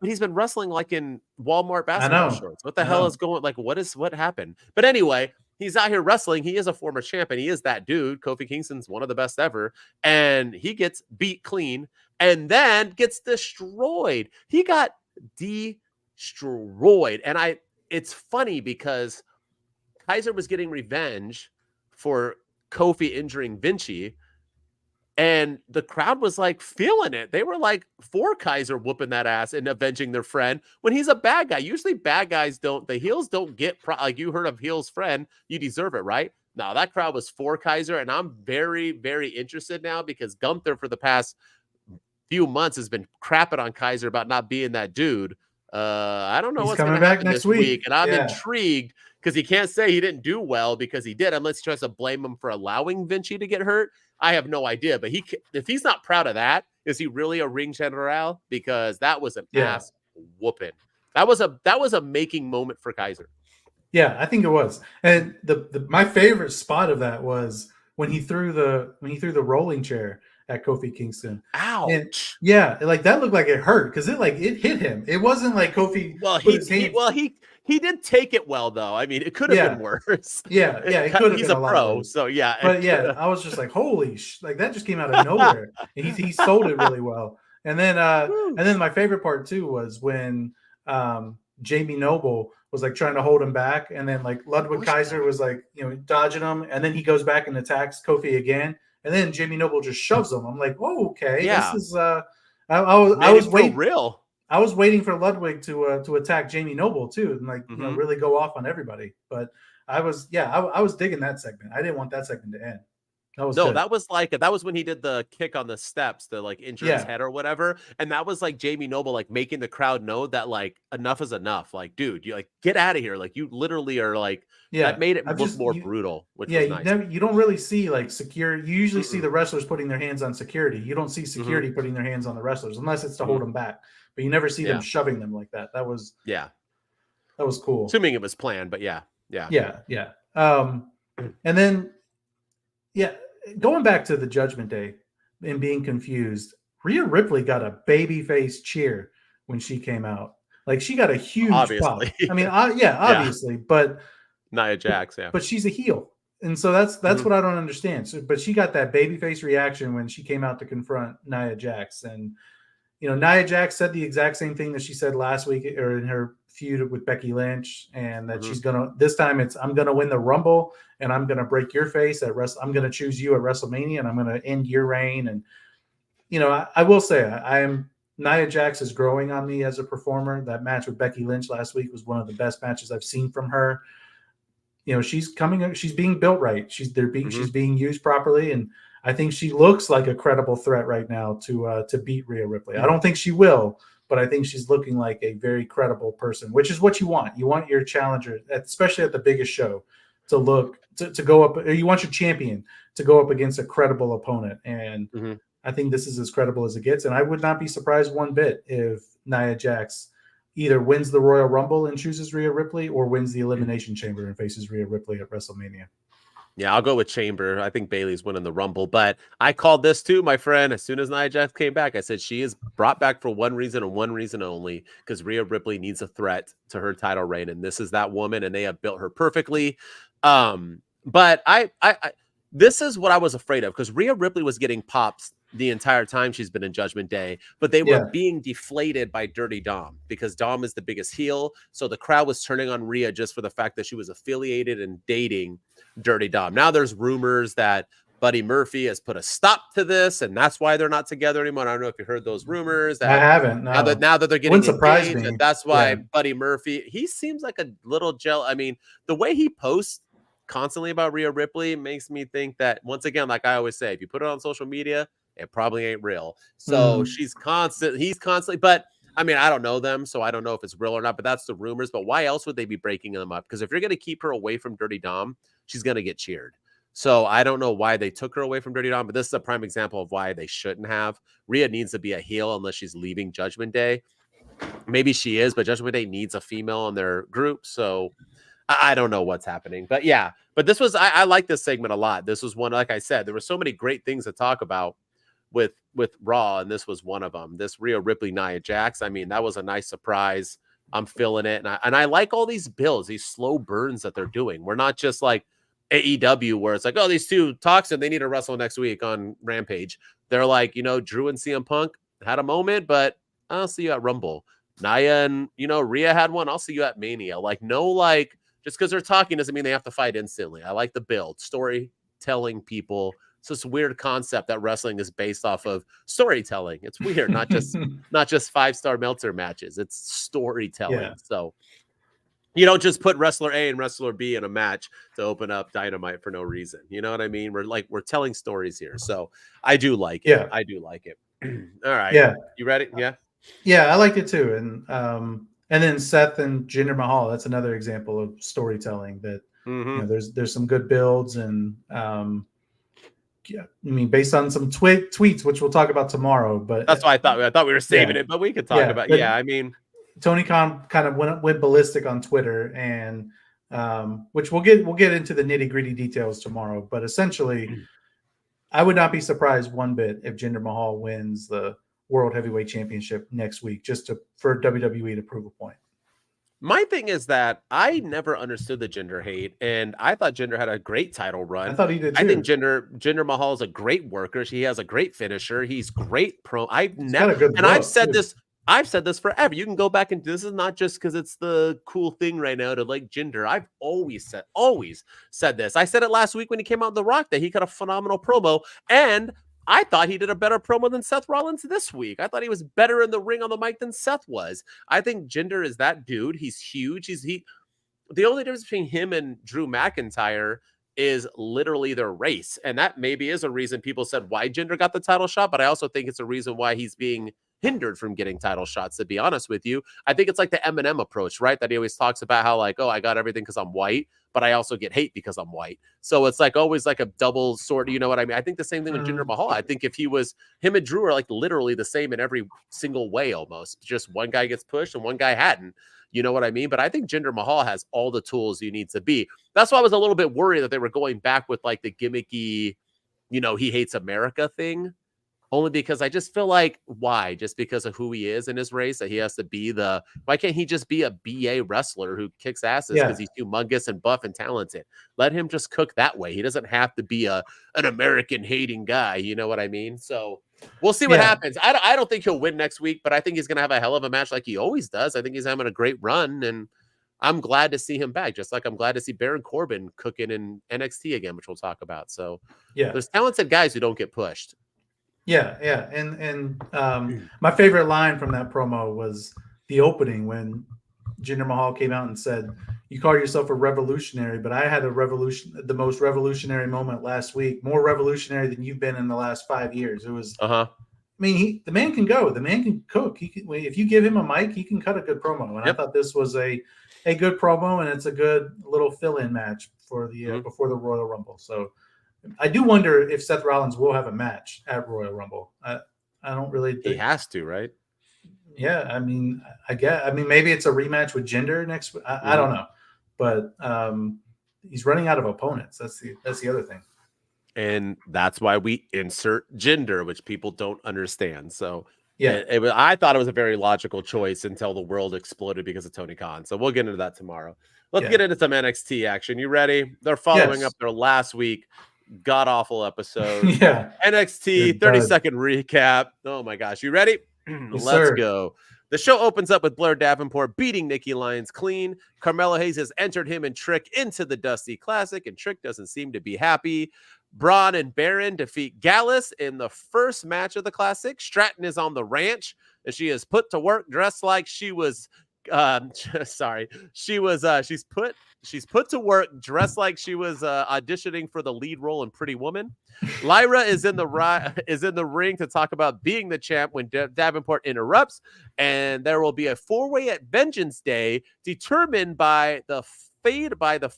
B: he's been wrestling like in Walmart basketball shorts. What the hell is going? Like, what happened? But anyway, he's out here wrestling. He is a former champ, and he is that dude. Kofi Kingston's one of the best ever, and he gets beat clean, and then gets destroyed. He got destroyed, and it's funny because Kaiser was getting revenge for Kofi injuring Vinci, and the crowd was like feeling it. They were like for Kaiser whooping that ass and avenging their friend when he's a bad guy. Usually bad guys the heels don't get, like you heard of heel's friend, you deserve it, right? No, that crowd was for Kaiser, and I'm very, very interested now because Gunther for the past few months has been crapping on Kaiser about not being that dude. I don't know what's going to happen this week, and I'm intrigued because he can't say he didn't do well because he did, unless he tries to blame him for allowing Vinci to get hurt. I have no idea. But if he's not proud of that, is he really a ring general? Because that was an ass whooping. That was a making moment for Kaiser.
C: Yeah, I think it was. And my favorite spot of that was when he threw the rolling chair at Kofi Kingston.
B: Ouch.
C: And like that looked like it hurt because it hit him. It wasn't like Kofi.
B: He did take it well though. I mean, it could have been worse.
C: Yeah, it could have been. He's a pro,
B: worse. So yeah.
C: But I was just like, holy like that just came out of nowhere. And he sold it really well. And then my favorite part too was when Jamie Noble was like trying to hold him back, and then like Ludwig Kaiser was like, dodging him, and then he goes back and attacks Kofi again, and then Jamie Noble just shoves him. I'm like, oh, okay, this is I was waiting
B: real.
C: I was waiting for Ludwig to attack Jamie Noble too, and like really go off on everybody. But I was digging that segment. I didn't want that segment to end.
B: That was when he did the kick on the steps to like injure his head or whatever, and that was like Jamie Noble like making the crowd know that like enough is enough. Like, dude, you like get out of here. Like you literally are like that made it look more brutal. Which was nice.
C: You don't really see like security. You usually see the wrestlers putting their hands on security. You don't see security putting their hands on the wrestlers unless it's to hold them back. But you never see them shoving them like that. That was cool.
B: Assuming it was planned, but yeah.
C: And then going back to the Judgment Day and being confused, Rhea Ripley got a babyface cheer when she came out. Like she got a huge pop. I mean, obviously, but
B: Nia Jax,
C: but she's a heel, and so that's what I don't understand. So, but she got that babyface reaction when she came out to confront Nia Jax, and Nia Jax said the exact same thing that she said last week or in her feud with Becky Lynch, and that she's gonna this time I'm gonna win the Rumble and I'm gonna break your face at I'm gonna choose you at WrestleMania and I'm gonna end your reign. And I will say Nia Jax is growing on me as a performer. That match with Becky Lynch last week was one of the best matches I've seen from her. She's being built right. She's being used properly, and I think she looks like a credible threat right now to beat Rhea Ripley. I don't think she will, but I think she's looking like a very credible person, which is what you want. You want your challenger, especially at the biggest show, to go up. Or you want your champion to go up against a credible opponent, and I think this is as credible as it gets. And I would not be surprised one bit if Nia Jax either wins the Royal Rumble and chooses Rhea Ripley, or wins the Elimination Chamber and faces Rhea Ripley at WrestleMania.
B: Yeah, I'll go with Chamber. I think Bayley's winning the Rumble, but I called this too, my friend. As soon as Nia Jax came back, I said she is brought back for one reason and one reason only, because Rhea Ripley needs a threat to her title reign, and this is that woman, and they have built her perfectly. But I this is what I was afraid of, because Rhea Ripley was getting pops the entire time she's been in Judgment Day, but they were being deflated by Dirty Dom, because Dom is the biggest heel. So the crowd was turning on Rhea just for the fact that she was affiliated and dating Dirty Dom. Now there's rumors that Buddy Murphy has put a stop to this, and that's why they're not together anymore. I don't know if you heard those rumors. That
C: I haven't. No.
B: Now that they're getting
C: engaged,
B: and that's why Buddy Murphy, he seems like a little I mean, the way he posts constantly about Rhea Ripley makes me think that, once again, like I always say, if you put it on social media, it probably ain't real. So he's constantly, but I mean, I don't know them, so I don't know if it's real or not, but that's the rumors. But why else would they be breaking them up? Because if you're going to keep her away from Dirty Dom, she's going to get cheered. So I don't know why they took her away from Dirty Dom, but this is a prime example of why they shouldn't have. Rhea needs to be a heel unless she's leaving Judgment Day. Maybe she is, but Judgment Day needs a female in their group. So I don't know what's happening. But yeah, but this was, I like this segment a lot. This was one, like I said, there were so many great things to talk about with Raw, and this was one of them. This Rhea Ripley, Nia Jax, I mean, that was a nice surprise. I'm feeling it, and I like all these builds, these slow burns that they're doing. We're not just like AEW where it's like, oh, these two talks and they need to wrestle next week on Rampage. They're like, Drew and CM Punk had a moment, but I'll see you at Rumble. Nia and Rhea had one. I'll see you at Mania. Like, no, like, just because they're talking doesn't mean they have to fight instantly. I like the build, storytelling people. It's this weird concept that wrestling is based off of storytelling. It's weird, not just 5-star Meltzer matches. It's storytelling. Yeah. So you don't just put wrestler A and wrestler B in a match to open up Dynamite for no reason. You know what I mean? We're telling stories here. So I do like it. Yeah. I do like it. All right.
C: Yeah.
B: You ready? Yeah.
C: Yeah, I liked it too. And then Seth and Jinder Mahal, that's another example of storytelling that there's some good builds, and I mean, based on some tweets, which we'll talk about tomorrow. But
B: that's why I thought we were saving it, but we could talk about. Yeah, I mean,
C: Tony Khan kind of went ballistic on Twitter, and which we'll get into the nitty gritty details tomorrow. But essentially, I would not be surprised one bit if Jinder Mahal wins the World Heavyweight Championship next week, just for WWE to prove a point.
B: My thing is that I never understood the Jinder hate, and I thought Jinder had a great title run.
C: I thought he did too.
B: I think Jinder Mahal is a great worker. He has a great finisher. He's great pro. I've said this forever. You can go back and this is not just because it's the cool thing right now to like Jinder. I've always said this. I said it last week when he came out The Rock that he got a phenomenal promo, and I thought he did a better promo than Seth Rollins this week. I thought he was better in the ring on the mic than Seth was. I think Jinder is that dude. He's huge. The only difference between him and Drew McIntyre is literally their race. And that maybe is a reason people said why Jinder got the title shot, but I also think it's a reason why he's being hindered from getting title shots, to be honest with you. I think it's like the Eminem approach, right? That he always talks about how like, oh, I got everything because I'm white, but I also get hate because I'm white. So it's like always like a double sword, you know what I mean? I think the same thing with Jinder Mahal. I think if him and Drew are like literally the same in every single way almost. Just one guy gets pushed and one guy hadn't. You know what I mean? But I think Jinder Mahal has all the tools you need to be. That's why I was a little bit worried that they were going back with like the gimmicky, he hates America thing. Only because I just feel like, why? Just because of who he is in his race, that he has to be why can't he just be a BA wrestler who kicks asses because he's humongous and buff and talented? Let him just cook that way. He doesn't have to be an American hating guy. You know what I mean? So we'll see what happens. I don't think he'll win next week, but I think he's going to have a hell of a match like he always does. I think he's having a great run, and I'm glad to see him back, just like I'm glad to see Baron Corbin cooking in NXT again, which we'll talk about. So there's talented guys who don't get pushed.
C: Yeah. And my favorite line from that promo was the opening when Jinder Mahal came out and said, "You call yourself a revolutionary, but I had the most revolutionary moment last week, more revolutionary than you've been in the last 5 years." It was, I mean, the man can go, the man can cook. If you give him a mic, he can cut a good promo. And I thought this was a good promo, and it's a good little fill-in match for the before the Royal Rumble. So I do wonder if Seth Rollins will have a match at Royal Rumble. I don't really think.
B: He has to, right?
C: Yeah, I mean, maybe it's a rematch with Jinder next week. I don't know, but he's running out of opponents. That's the other thing.
B: And that's why we insert Jinder, which people don't understand. So I thought it was a very logical choice until the world exploded because of Tony Khan. So we'll get into that tomorrow. Let's get into some NXT action. You ready? They're following up their last week god awful episode. NXT 30-second recap. Oh my gosh, you ready? Let's go. The show opens up with Blair Davenport beating Nikki Lyons clean. Carmelo Hayes has entered him and Trick into the Dusty Classic, and Trick doesn't seem to be happy. Braun and Baron defeat Gallus in the first match of the Classic. Stratton is on the ranch, and she is put to work dressed like she was she's put to work dressed like she was auditioning for the lead role in Pretty Woman. Lyra is in the ring to talk about being the champ when Davenport interrupts, and there will be a 4-way at Vengeance Day determined by the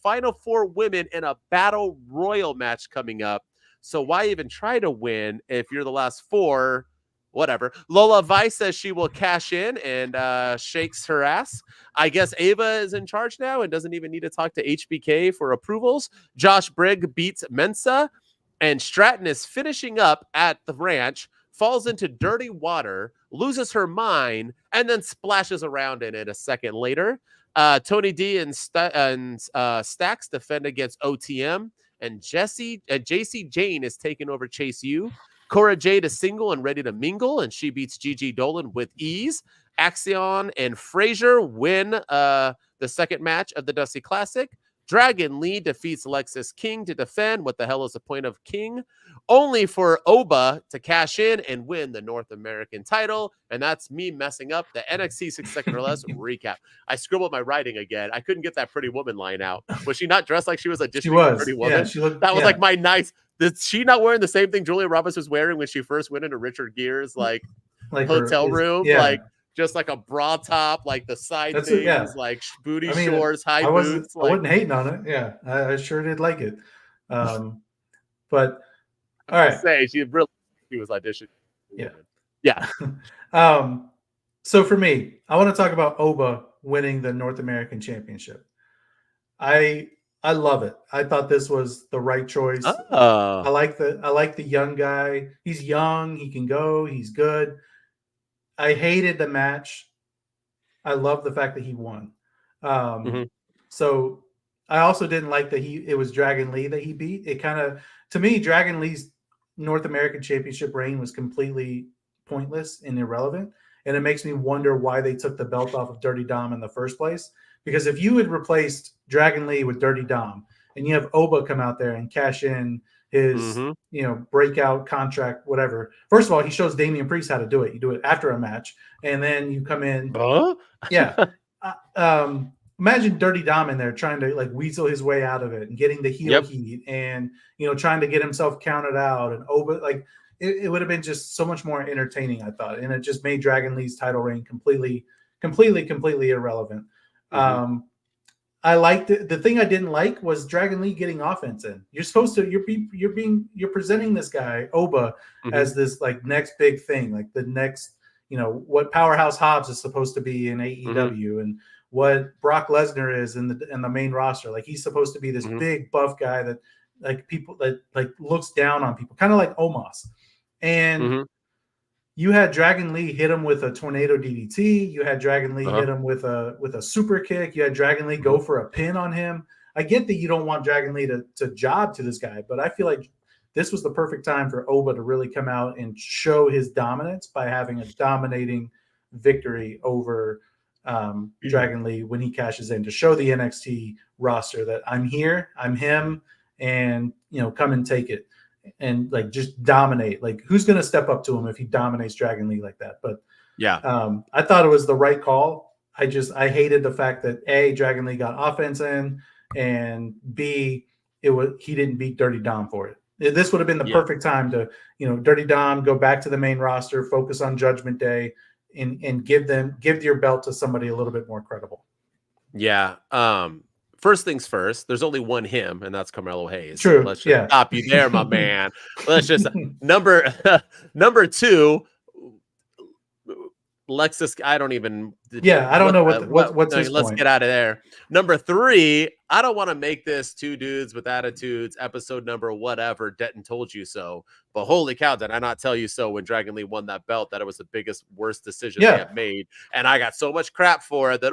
B: final 4 women in a battle royal match coming up. So why even try to win if you're the last 4? Whatever. Lola Vice says she will cash in and shakes her ass. I guess Ava is in charge now and doesn't even need to talk to HBK for approvals. Josh Brigg beats Mensa, and Stratton is finishing up at the ranch, falls into dirty water, loses her mind, and then splashes around in it a second later. Tony D and Stacks defend against OTM, and JC Jane is taking over Chase U. Cora Jade is single and ready to mingle, and she beats Gigi Dolan with ease. Axion and Frazier win the second match of the Dusty Classic. Dragon Lee defeats Lexis King to defend. What the hell is the point of King? Only for Oba to cash in and win the North American title. And that's me messing up the NXT 6 second or less recap. I scribbled my writing again. I couldn't get that Pretty Woman line out. Was she not dressed like she was auditioning for Pretty Woman?
C: Yeah,
B: that was like my nice. Is she not wearing the same thing Julia Roberts was wearing when she first went into Richard Gere's like hotel room? Like just like a bra top, like the side things, like booty shorts, high boots.
C: I wasn't hating on it. Yeah, I sure did like it. But All right.
B: Say she was auditioning.
C: Yeah. So for me, I want to talk about Oba winning the North American Championship. I love it. I thought this was the right choice. I like the young guy. He's young. He can go. He's good. I hated the match. I love the fact that he won. So I also didn't like that it was Dragon Lee that he beat. It kind of, to me, Dragon Lee's North American Championship reign was completely pointless and irrelevant. And it makes me wonder why they took the belt off of Dirty Dom in the first place. Because if you had replaced Dragon Lee with Dirty Dom and you have Oba come out there and cash in his, breakout contract, whatever. First of all, he shows Damian Priest how to do it. You do it after a match, and then you come in. Imagine Dirty Dom in there trying to weasel his way out of it and getting the heel heat and trying to get himself counted out, and Oba it would have been just so much more entertaining, I thought, and it just made Dragon Lee's title reign completely irrelevant. I liked it. The thing I didn't like was Dragon Lee getting offense in. You're supposed to you're presenting this guy Oba as this next big thing, the next what Powerhouse Hobbs is supposed to be in AEW and what Brock Lesnar is in the main roster. He's supposed to be this big buff guy that people that looks down on people, kind of like Omos. And you had Dragon Lee hit him with a tornado DDT. You had Dragon Lee hit him with a super kick. You had Dragon Lee go for a pin on him. I get that you don't want Dragon Lee to job to this guy, but I feel like this was the perfect time for Oba to really come out and show his dominance by having a dominating victory over Dragon Lee when he cashes in, to show the NXT roster that I'm here, I'm him, and come and take it. And just dominate. Who's going to step up to him if he dominates Dragon Lee like that? But I thought it was the right call. I hated the fact that A, Dragon Lee got offense in, and B, he didn't beat Dirty Dom for it. This would have been the perfect time to, Dirty Dom, go back to the main roster, focus on Judgment Day, and give your belt to somebody a little bit more credible.
B: Yeah. First things first, there's only one him, and that's Carmelo Hayes.
C: True.
B: Let's just stop you there, my man. Let's just number two, Lexus. I don't even.
C: I don't know what's his
B: let's
C: point.
B: Get out of there. Number three, I don't want to make this two dudes with attitudes episode number whatever. Denton told you so, but holy cow, did I not tell you so when Dragon Lee won that belt that it was the biggest, worst decision they have made, and I got so much crap for it that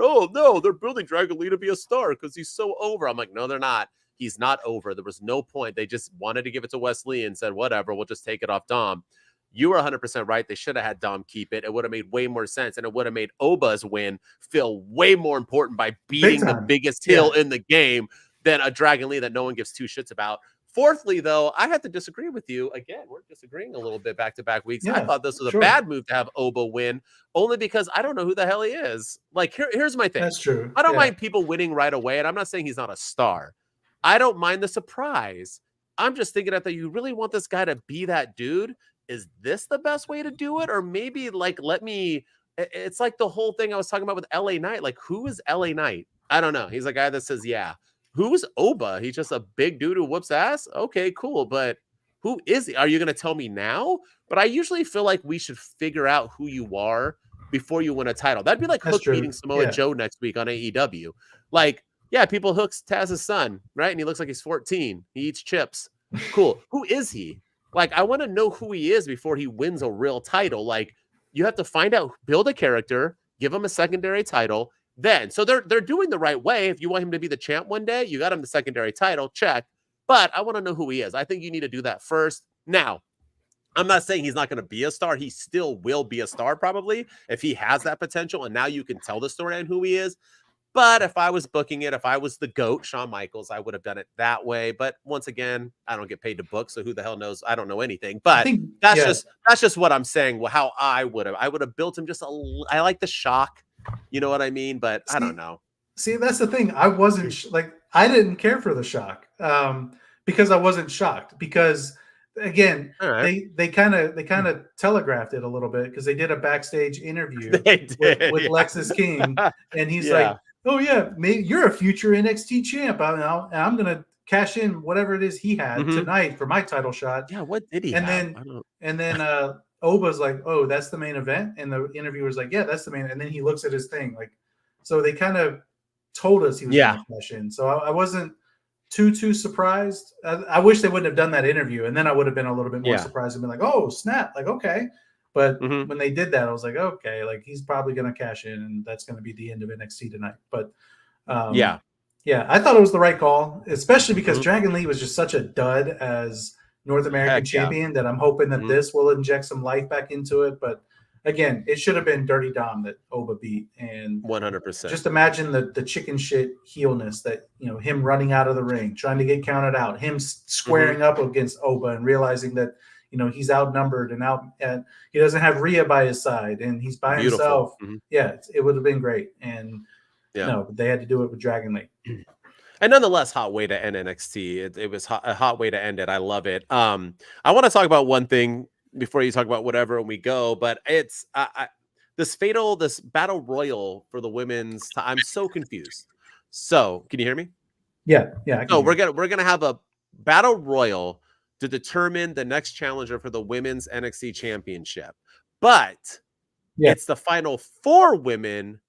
B: they're building Dragon Lee to be a star because he's so over. I'm like, no, they're not. He's not over. There was no point. They just wanted to give it to Wesley and said, whatever, we'll just take it off Dom. You were 100% right. They should have had Dom keep it. It would have made way more sense, and it would have made Oba's win feel way more important by beating the biggest heel in the game than a Dragon Lee that no one gives two shits about. Fourthly, though, I have to disagree with you. Again, we're disagreeing a little bit back-to-back weeks. I thought this was a bad move to have Oba win, only because I don't know who the hell he is. Here's my thing.
C: That's true.
B: I don't mind people winning right away, and I'm not saying he's not a star. I don't mind the surprise. I'm just thinking that you really want this guy to be that dude. Is this the best way to do it? Or maybe it's like the whole thing I was talking about with LA Knight. Who is LA Knight? I don't know. He's a guy that says, who's Oba? He's just a big dude who whoops ass. Okay, cool. But who is he? Are you going to tell me now? But I usually feel like we should figure out who you are before you win a title. That'd be like Hook beating Samoa Joe next week on AEW. People Hook's Taz's son, right? And he looks like he's 14. He eats chips. Cool. Who is he? I want to know who he is before he wins a real title. You have to find out, build a character, give him a secondary title. Then, so they're doing the right way. If you want him to be the champ one day, you got him the secondary title, check. But I want to know who he is. I think you need to do that first. Now, I'm not saying he's not going to be a star. He still will be a star probably if he has that potential. And now you can tell the story on who he is. But if I was booking it, if I was the GOAT, Shawn Michaels, I would have done it that way. But once again, I don't get paid to book, so who the hell knows? I don't know anything. But that's just what I'm saying. Well, how I would have built him I like the shock. You know what I mean? But I don't know.
C: See, that's the thing. I wasn't I didn't care for the shock because I wasn't shocked. Because again, they kind of telegraphed it a little bit because they did a backstage interview with Lexus King, and he's like, "Oh yeah, maybe you're a future NXT champ. I'm gonna cash in whatever it is he had tonight for my title shot.
B: Yeah, what did he
C: and
B: have?
C: then Oba's like, oh, that's the main event, and the interviewer's like, yeah, that's the main. And then he looks at his thing, like, so they kind of told us he was going to cash in. So I wasn't too surprised. I wish they wouldn't have done that interview, and then I would have been a little bit more surprised and been like, oh snap, like okay. But when they did that, I was like, okay, like he's probably going to cash in, and that's going to be the end of NXT tonight. But yeah, I thought it was the right call, especially because Dragon Lee was just such a dud as North American champion that I'm hoping that this will inject some life back into it. But again, it should have been Dirty Dom that Oba beat, and
B: 100%.
C: Just imagine the chicken shit heelness that, you know, him running out of the ring, trying to get counted out, him squaring up against Oba and realizing that, you know, he's outnumbered and he doesn't have Rhea by his side and he's by himself. Yeah, it would have been great. And no, they had to do it with Dragon Lee.
B: And nonetheless, hot way to end NXT. It was a hot way to end it. I love it. I want to talk about one thing before you talk about whatever and we go, but it's this battle royal for the women's. I'm so confused. So can you hear me?
C: Yeah.
B: So we're gonna have a battle royal to determine the next challenger for the women's NXT championship, but it's the final 4 women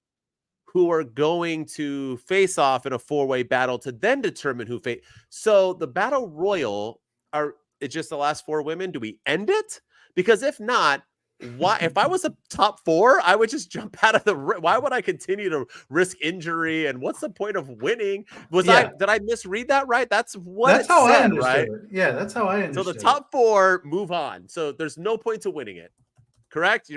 B: who are going to face off in a 4-way battle to then determine who face. So the battle royal it's just the last 4 women. Do we end it? Because if not, why? If I was a top 4, I would just jump out of why would I continue to risk injury? And what's the point of winning? Did I misread that right? That's how I understood it.
C: Yeah, that's how I understood
B: it. So the top 4 move on. So there's no point to winning it. Correct?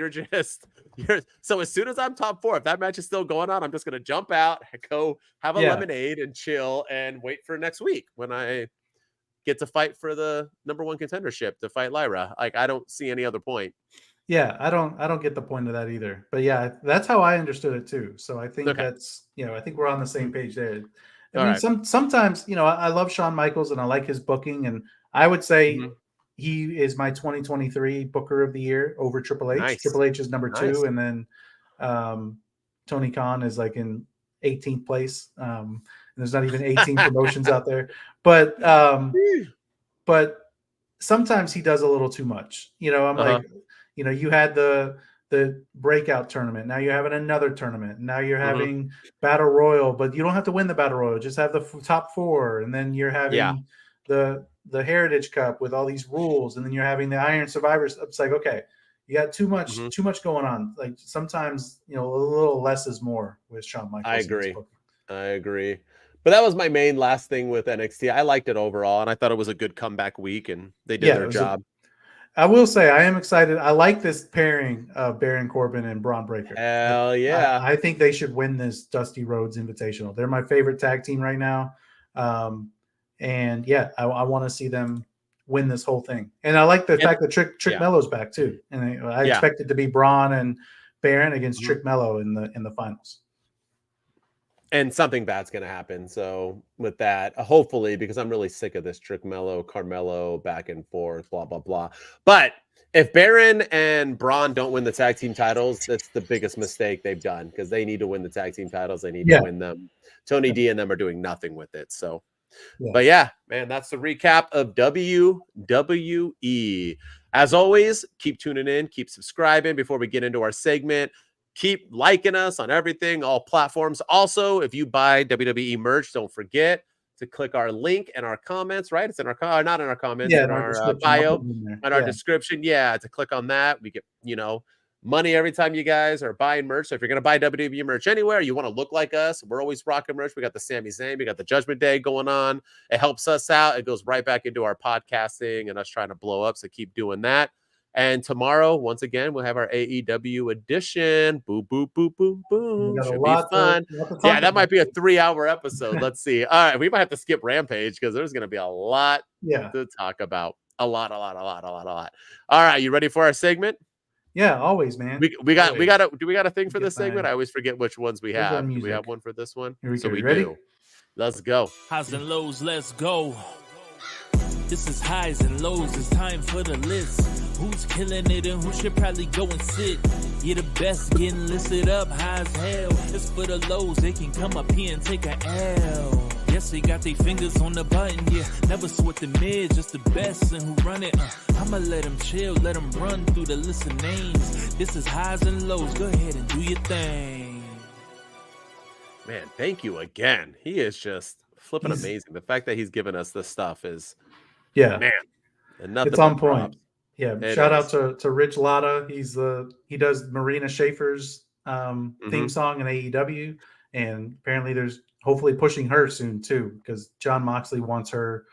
B: So as soon as I'm top 4, if that match is still going on, I'm just gonna jump out, go have a lemonade and chill and wait for next week when I get to fight for the #1 contendership to fight Lyra. Like, I don't see any other point.
C: Yeah, I don't get the point of that either. But yeah, that's how I understood it too. So I think that's, you know, I think we're on the same page there. I mean, sometimes, you know, I love Shawn Michaels and I like his booking, and I would say he is my 2023 Booker of the Year over Triple H.
B: Nice.
C: Triple H is number 2, and then Tony Khan is like in 18th place. And there's not even 18 promotions out there, but sometimes he does a little too much. You know, I'm like, you know, you had the breakout tournament. Now you're having another tournament. Now you're having battle royal, but you don't have to win the battle royal. Just have the top 4, and then you're having the Heritage Cup with all these rules, and then you're having the Iron Survivors. It's like, okay, you got too much going on. Like sometimes, you know, a little less is more with Shawn Michaels.
B: I agree. But that was my main last thing with NXT. I liked it overall, and I thought it was a good comeback week, and they did their job.
C: I will say I am excited. I like this pairing of Baron Corbin and Bron Breakker.
B: Hell yeah.
C: I think they should win this Dusty Rhodes Invitational. They're my favorite tag team right now. And yeah, I want to see them win this whole thing. And I like the fact that Trick Mello's back too. And I expect it to be Braun and Baron against Trick Mello in the finals.
B: And something bad's going to happen. So with that, hopefully, because I'm really sick of this Trick Mello, Carmelo back and forth, blah, blah, blah. But if Baron and Braun don't win the tag team titles, that's the biggest mistake they've done, because they need to win the tag team titles. They need to win them. Tony D and them are doing nothing with it. So, but yeah, man, that's the recap of WWE. As always, keep tuning in, keep subscribing before we get into our segment. Keep liking us on everything, all platforms. Also, if you buy WWE merch, don't forget to click our link in our comments, right? It's in our not in our comments, in our bio, and our description. Yeah, to click on that. We get, you know, money every time you guys are buying merch. So if you're going to buy WWE merch anywhere, you want to look like us, we're always rocking merch. We got the Sami Zayn, we got the Judgment Day going on. It helps us out. It goes right back into our podcasting and us trying to blow up. So keep doing that. And tomorrow, once again, we'll have our AEW edition. Boom, boom, boom, boom, boom. Should be fun. Yeah, that might be a 3-hour episode. Let's see. All right, we might have to skip Rampage because there's going to be a lot to talk about. A lot. All right, you ready for our segment?
C: Yeah, always, man.
B: We got a thing for this segment? I always forget which ones we have. Do we have one for this one?
C: Here we go. We do.
B: Let's go.
A: Highs and lows, let's go. This is highs and lows. It's time for the list. Who's killing it and who should probably go and sit? You're the best getting listed up high as hell. It's for the lows. They can come up here and take a L. Yes, best. They got their fingers on the button, yeah. Never sweat the mid, just the best. And who run it? I'ma let them chill, let them run through the list of names. This is highs and lows. Go ahead and do your thing.
B: Man, thank you again. He is just flipping amazing. The fact that he's given us this stuff is, man, and nothing.
C: It's on point.
B: Props.
C: Yeah, shout out to Rich Latta. He does Marina Schaefer's theme song in AEW, and apparently there's hopefully pushing her soon too, because Jon Moxley wants her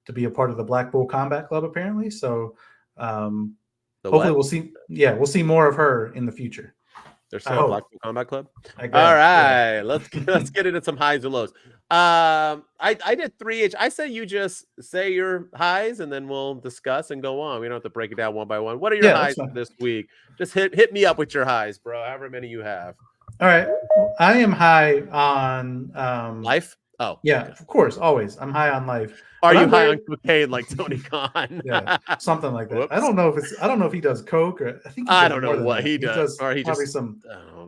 C: to be a part of the Blackpool Combat Club apparently. So hopefully we'll see. Yeah, we'll see more of her in the future.
B: There's still a Blackpool Combat Club. All right, let's get into some highs and lows. I did 3 I say you just say your highs and then we'll discuss and go on. We don't have to break it down one by one. What are your highs for this week? Just hit me up with your highs, bro. However many you have.
C: All right, I am high on
B: life. Oh
C: yeah, of course, always. I'm high on life.
B: Are you high on cocaine like Tony Khan?
C: Yeah, something like that. Whoops. I don't know if he does coke or
B: I don't know what he does.
C: Or he probably just some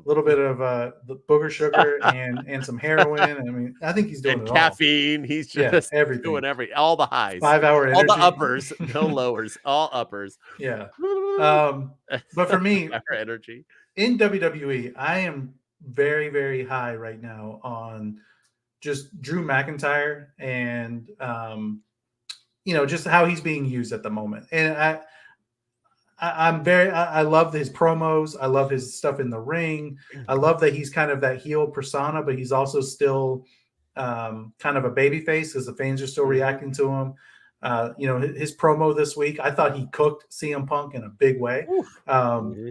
C: little bit of the booger sugar and some heroin. I mean, I think he's doing it
B: caffeine.
C: All.
B: He's just
C: everything.
B: doing all the highs.
C: 5-hour energy.
B: All the uppers, no lowers, all uppers.
C: Yeah. But for me,
B: energy
C: in WWE, I am very, very high right now on just Drew McIntyre and just how he's being used at the moment. And I love his promos. I love his stuff in the ring. I love that he's kind of that heel persona, but he's also still kind of a baby face because the fans are still reacting to him. His promo this week, I thought he cooked CM Punk in a big way.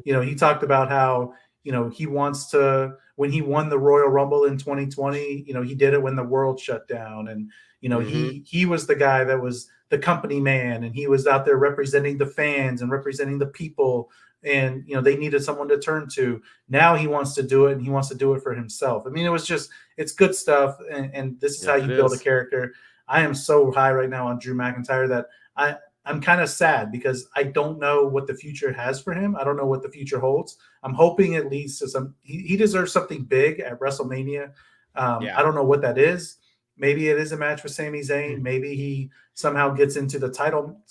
C: He talked about how he wants to, when he won the Royal Rumble in 2020, he did it when the world shut down. And, he was the guy that was the company man, and he was out there representing the fans and representing the people. And, they needed someone to turn to. Now he wants to do it, and he wants to do it for himself. I mean, it's good stuff. And this is how you build a character. I am so high right now on Drew McIntyre that I'm kind of sad because I don't know what the future has for him. I don't know what the future holds. I'm hoping it leads to he deserves something big at WrestleMania. I don't know what that is. Maybe it is a match with Sami Zayn. Maybe he somehow gets into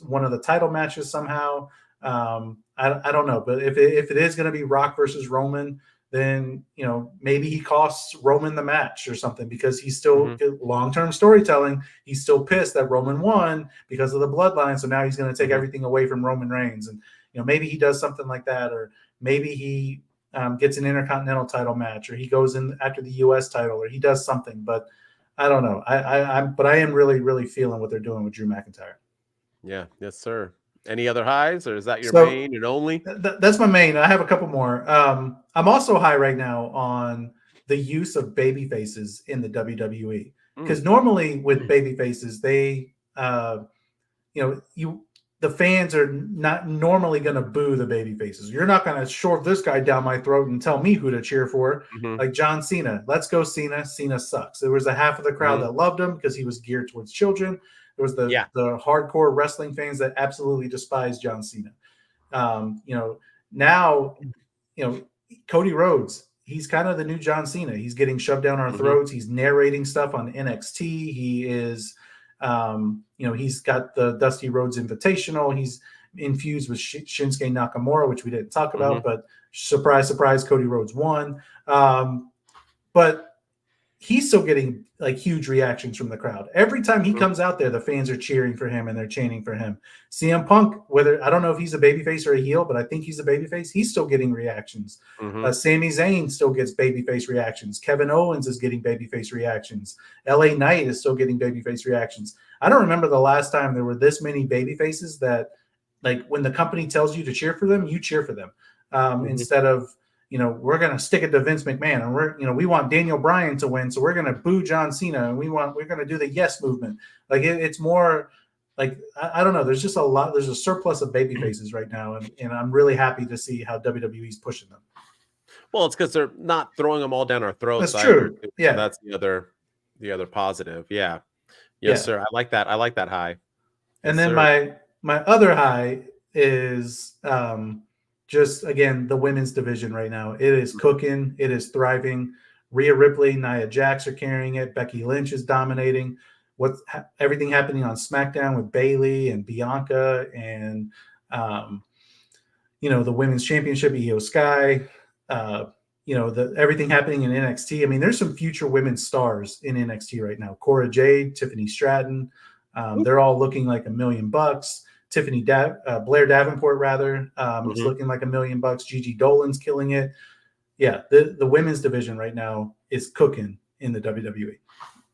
C: one of the title matches somehow. I don't know. But if it is going to be Rock versus Roman, then, maybe he costs Roman the match or something because he's still long-term storytelling. He's still pissed that Roman won because of the bloodline. So now he's going to take everything away from Roman Reigns. And, maybe he does something like that, or maybe he gets an Intercontinental title match, or he goes in after the US title, or he does something, but I don't know. But I am really, really feeling what they're doing with Drew McIntyre.
B: Yeah. Yes, sir. Any other highs, or is that your main and only?
C: That's my main. I have a couple more. I'm also high right now on the use of baby faces in the WWE, because normally with baby faces, they, the fans are not normally going to boo the baby faces. You're not going to shove this guy down my throat and tell me who to cheer for. Like John Cena. Let's go Cena. Cena sucks. There was a half of the crowd that loved him because he was geared towards children. There was the hardcore wrestling fans that absolutely despise John Cena. Now, Cody Rhodes, he's kind of the new John Cena. He's getting shoved down our throats. He's narrating stuff on NXT. He is, he's got the Dusty Rhodes Invitational. He's infused with Shinsuke Nakamura, which we didn't talk about, but surprise, surprise, Cody Rhodes won. But he's still getting like huge reactions from the crowd. Every time he comes out there, the fans are cheering for him and they're chanting for him. CM Punk, I don't know if he's a babyface or a heel, but I think he's a babyface. He's still getting reactions. Sami Zayn still gets babyface reactions. Kevin Owens is getting babyface reactions. LA Knight is still getting babyface reactions. I don't remember the last time there were this many babyfaces that, like, when the company tells you to cheer for them, you cheer for them. Instead of, we're going to stick it to Vince McMahon, and we want Daniel Bryan to win, so we're going to boo John Cena, and we're going to do the yes movement. Like it's more like, I don't know. There's just there's a surplus of baby faces right now, and I'm really happy to see how WWE's pushing them.
B: Well, it's because they're not throwing them all down our throats.
C: That's true. Yeah,
B: so that's the other positive. Yeah, yes, sir. I like that. I like that high.
C: And then my other high is just, again, the women's division right now. It is cooking. It is thriving. Rhea Ripley, Nia Jax are carrying it. Becky Lynch is dominating. Everything happening on SmackDown with Bayley and Bianca and the women's championship, Io Sky. Everything happening in NXT. I mean, there's some future women's stars in NXT right now. Cora Jade, Tiffany Stratton. They're all looking like $1 million. Blair Davenport, rather, is looking like $1 million. Gigi Dolan's killing it. Yeah, the women's division right now is cooking in the WWE.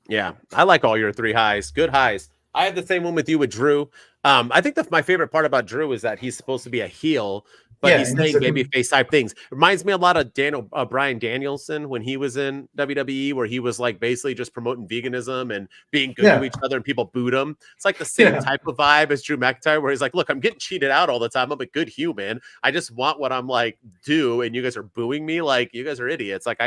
B: Yeah, I like all your 3 highs. Good highs. I have the same one with you with Drew. I think my favorite part about Drew is that he's supposed to be a heel, but he's saying baby face type things. Reminds me a lot of Bryan Danielson when he was in WWE, where he was like basically just promoting veganism and being good to each other, and people booed him. It's like the same type of vibe as Drew McIntyre, where he's like, look, I'm getting cheated out all the time. I'm a good human. I just want what I'm like do, and you guys are booing me. Like, you guys are idiots. Like,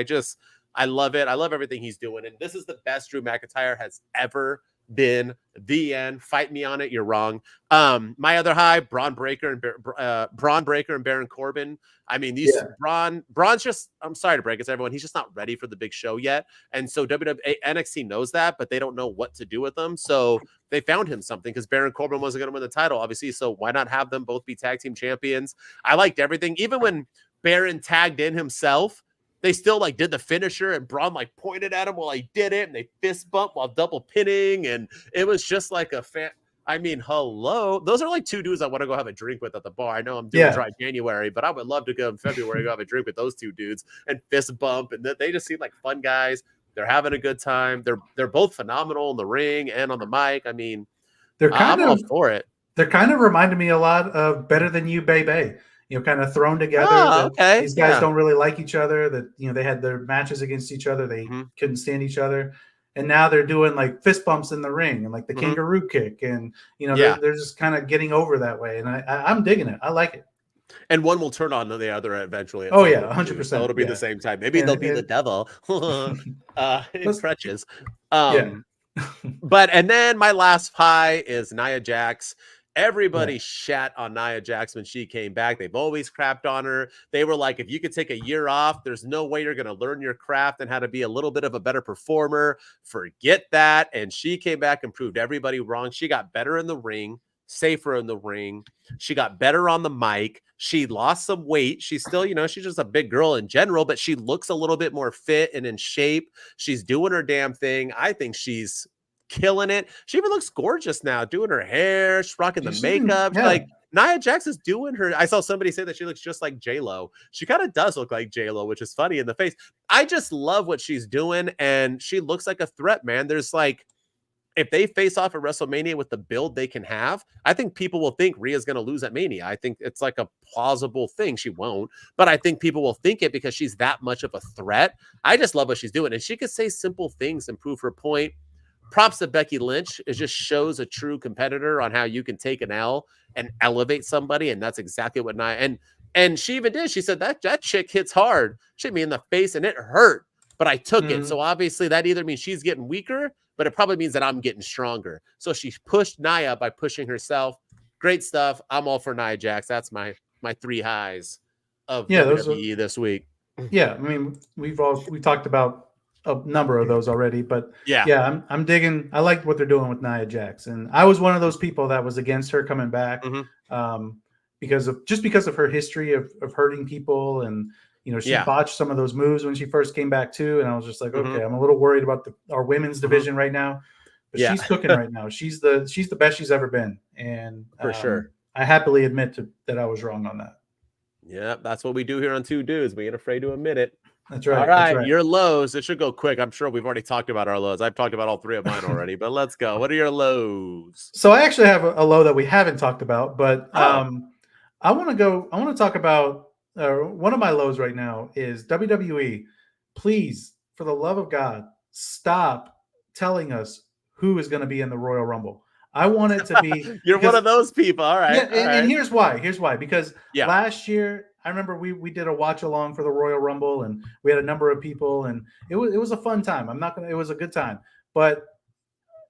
B: I love it. I love everything he's doing. And this is the best Drew McIntyre has ever been. The end. Fight me on it. You're wrong. My other high, Bron Breakker and Baron Corbin. I mean, Braun's just, I'm sorry to break it to everyone, he's just not ready for the big show yet. And so NXT knows that, but they don't know what to do with them. So they found him something, because Baron Corbin wasn't going to win the title, obviously. So why not have them both be tag team champions? I liked everything. Even when Baron tagged in himself, they still like did the finisher, and Braun like pointed at him while he did it, and they fist bump while double pinning, and it was just like a fan. I mean, hello, those are like 2 dudes I want to go have a drink with at the bar. I know I'm doing dry January, but I would love to go in February, go have a drink with those 2 dudes and fist bump, and they just seem like fun guys. They're having a good time. They're both phenomenal in the ring and on the mic. I mean, I'm all for it.
C: They're kind of reminding me a lot of Better Than You, Baby. Kind of thrown together. These guys don't really like each other. That they had their matches against each other. They couldn't stand each other, and now they're doing like fist bumps in the ring and like the kangaroo kick, and they're just kind of getting over that way. And I'm digging it. I like it.
B: And one will turn on the other eventually.
C: 100%.
B: So it'll be the same time. Maybe they'll be the devil in crutches. But and then my last high is Nia Jax. Everybody shat on Nia Jax when she came back. They've always crapped on her. They were like, if you could take a year off, there's no way you're going to learn your craft and how to be a little bit of a better performer. Forget that. And she came back and proved everybody wrong. She got better in the ring, safer in the ring. She got better on the mic. She lost some weight. She's still, she's just a big girl in general, but she looks a little bit more fit and in shape. She's doing her damn thing. I think she's killing it. She even looks gorgeous now, doing her hair, she's rocking the makeup. Like, Nia Jax is doing her. I saw somebody say that she looks just like J-Lo. She kind of does look like J-Lo, which is funny in the face. I just love what she's doing, and she looks like a threat, man. There's like, if they face off at WrestleMania with the build they can have, I think people will think Rhea's going to lose at Mania. I think it's like a plausible thing. She won't, but I think people will think it because she's that much of a threat. I just love what she's doing, and she could say simple things and prove her point. Props to Becky Lynch. It just shows a true competitor on how you can take an L and elevate somebody. And that's exactly what Nia, and she even did. She said that chick hits hard. She hit me in the face and it hurt, but I took it. So obviously that either means she's getting weaker, but it probably means that I'm getting stronger. So she pushed Nia by pushing herself. Great stuff. I'm all for Nia Jax. That's my 3 highs of WWE this week.
C: Yeah. I mean, we talked about a number of those already, but I'm digging. I like what they're doing with Nia Jax, and I was one of those people that was against her coming back because of her history of hurting people, and she botched some of those moves when she first came back too, and I was just like, okay, I'm a little worried about our women's division right now, but she's cooking right now. She's the best she's ever been, and
B: for sure,
C: I happily admit that I was wrong on that.
B: Yeah, that's what we do here on Two Dudes. We ain't afraid to admit it.
C: That's right.
B: All right, your lows. It should go quick. I'm sure we've already talked about our lows. I've talked about all 3 of mine already, but let's go. What are your lows?
C: So I actually have a low that we haven't talked about, but I want to talk about one of my lows right now is WWE. Please, for the love of God, stop telling us who is going to be in the Royal Rumble. I want it to be.
B: You're one of those people. All right.
C: Yeah, and here's why. Because last year, I remember we did a watch along for the Royal Rumble, and we had a number of people, and it was a fun time. It was a good time, but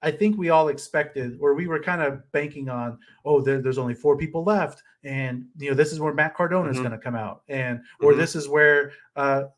C: I think we all expected, or we were kind of banking on, oh, there's only 4 people left, and this is where Matt Cardona is going to come out, and or this is where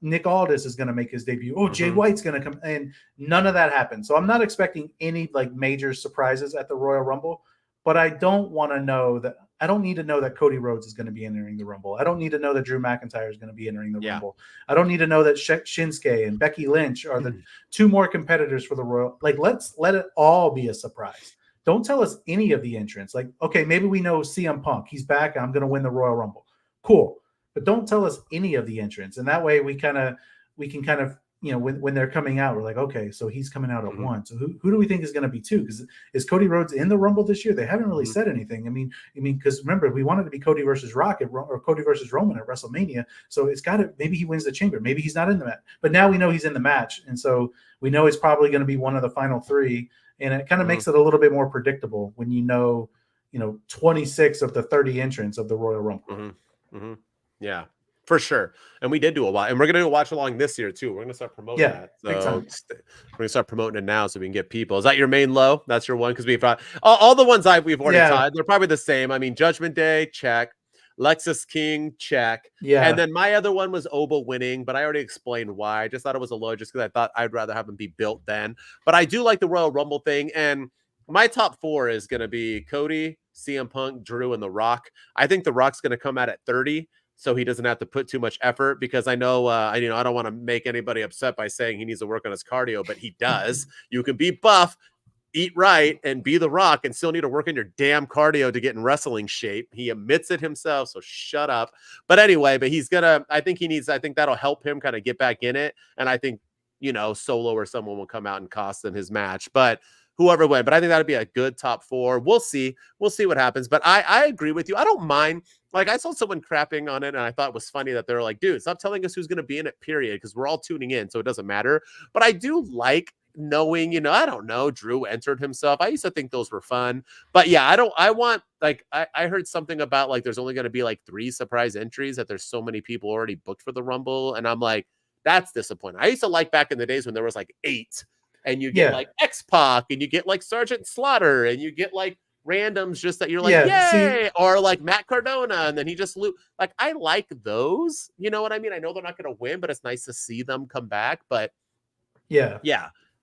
C: Nick Aldis is going to make his debut. Oh, Jay White's going to come, and none of that happened. So I'm not expecting any like major surprises at the Royal Rumble, but I don't want to know that. I don't need to know that Cody Rhodes is going to be entering the Rumble. I don't need to know that Drew McIntyre is going to be entering the Rumble. I don't need to know that Shinsuke and Becky Lynch are the 2 more competitors for the Royal. Like, let's let it all be a surprise. Don't tell us any of the entrants. Like, okay, maybe we know CM Punk. He's back. I'm going to win the Royal Rumble. Cool. But don't tell us any of the entrants. And that way we can kind of, when they're coming out, we're like, okay, so he's coming out at 1. So who do we think is going to be 2? Because is Cody Rhodes in the Rumble this year? They haven't really said anything. I mean, because remember, we wanted to be Cody versus Rock or Cody versus Roman at WrestleMania. So it's got to, maybe he wins the Chamber. Maybe he's not in the match. But now we know he's in the match. And so we know it's probably going to be one of the final 3. And it kind of makes it a little bit more predictable when 26 of the 30 entrants of the Royal Rumble.
B: Yeah. For sure. And we did do a watch, and we're going to do a watch along this year too. We're going to start promoting that. So we're going to start promoting it now so we can get people. Is that your main low? That's your one? Because we've all the ones we've already tied. They're probably the same. I mean, Judgment Day, check. Lexus King, check. Yeah. And then my other one was Oba winning, but I already explained why. I just thought it was a low just because I thought I'd rather have him be built then. But I do like the Royal Rumble thing. And my top 4 is going to be Cody, CM Punk, Drew, and The Rock. I think The Rock's going to come out at 30. So he doesn't have to put too much effort, because I know, I don't want to make anybody upset by saying he needs to work on his cardio, but he does. You can be buff, eat right, and be The Rock, and still need to work on your damn cardio to get in wrestling shape. He admits it himself, so shut up. But anyway, I think that'll help him kind of get back in it. And I think, Solo or someone will come out and cost him his match. But whoever wins. But I think that'd be a good top 4. We'll see. We'll see what happens. But I agree with you. I don't mind. Like, I saw someone crapping on it, and I thought it was funny that they're like, dude, stop telling us who's going to be in it, period, because we're all tuning in, so it doesn't matter. But I do like knowing, I don't know, Drew entered himself. I used to think those were fun. But yeah, I heard something about, like, there's only going to be, like, 3 surprise entries, that there's so many people already booked for the Rumble. And I'm like, that's disappointing. I used to like back in the days when there was, like, 8. And you get like X-Pac, and you get like Sergeant Slaughter, and you get like randoms just that you're like, yay, or like Matt Cardona, and then he just like, I like those. You know what I mean? I know they're not going to win, but it's nice to see them come back. But yeah.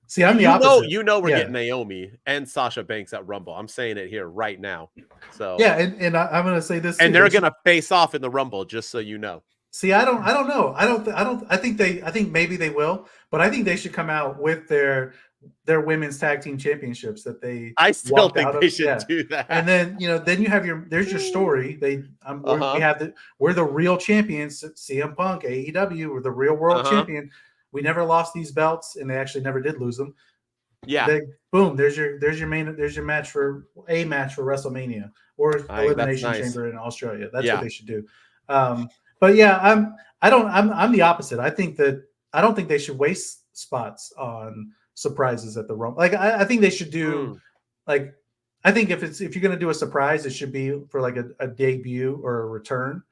C: See, I'm the opposite.
B: We're getting Naomi and Sasha Banks at Rumble. I'm saying it here right now. So
C: and I'm going to say this,
B: and they're going to face off in the Rumble, just so you know.
C: See, I don't know. I think maybe they will, but I think they should come out with their women's tag team championships that they.
B: I still think they should do that.
C: And then then you have there's your story. We're the real champions. CM Punk, AEW, we're the real world champion. We never lost these belts, and they actually never did lose them.
B: Yeah.
C: Boom. There's your match for WrestleMania or Elimination Chamber in Australia. That's what they should do. But yeah, I'm the opposite. I don't think they should waste spots on surprises at the Rumble. Like I think they should do like, I think if you're going to do a surprise, it should be for like a debut or a return,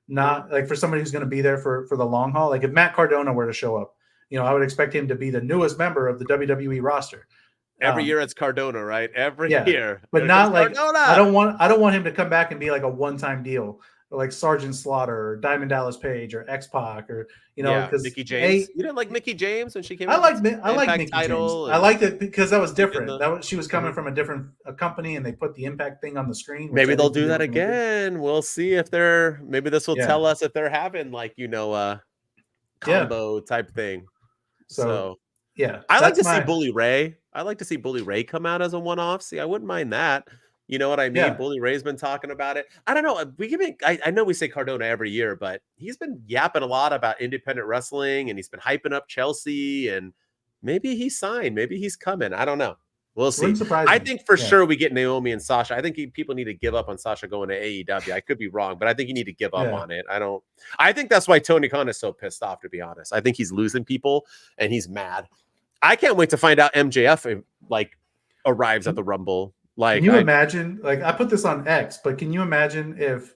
C: not like for somebody who's going to be there for the long haul. Like if Matt Cardona were to show up, I would expect him to be the newest member of the WWE roster.
B: Every year it's Cardona, right? Every year,
C: but not like Cardona. I don't want him to come back and be like a one-time deal. Like Sergeant Slaughter or Diamond Dallas Page or X-Pac or because
B: Mickie James. You didn't like Mickie James when she came?
C: I like Mickie James. I liked it because that was different. She was coming from a different company, and they put the Impact thing on the screen.
B: Maybe they'll do that again. We'll see if maybe this will tell us if they're having like combo type thing. So
C: yeah,
B: I like to see Bully Ray. I like to see Bully Ray come out as a one-off. See, I wouldn't mind that. You know what I mean? Yeah. Bully Ray's been talking about it. I don't know. I know we say Cardona every year, but he's been yapping a lot about independent wrestling, and he's been hyping up Chelsea, and maybe he's signed. Maybe he's coming. I don't know. We'll see. I think for sure we get Naomi and Sasha. I think people need to give up on Sasha going to AEW. I could be wrong, but I think you need to give up on it. I think that's why Tony Khan is so pissed off, to be honest. I think he's losing people, and he's mad. I can't wait to find out MJF arrives at the Rumble. Like,
C: can you imagine? Like, I put this on X, but can you imagine if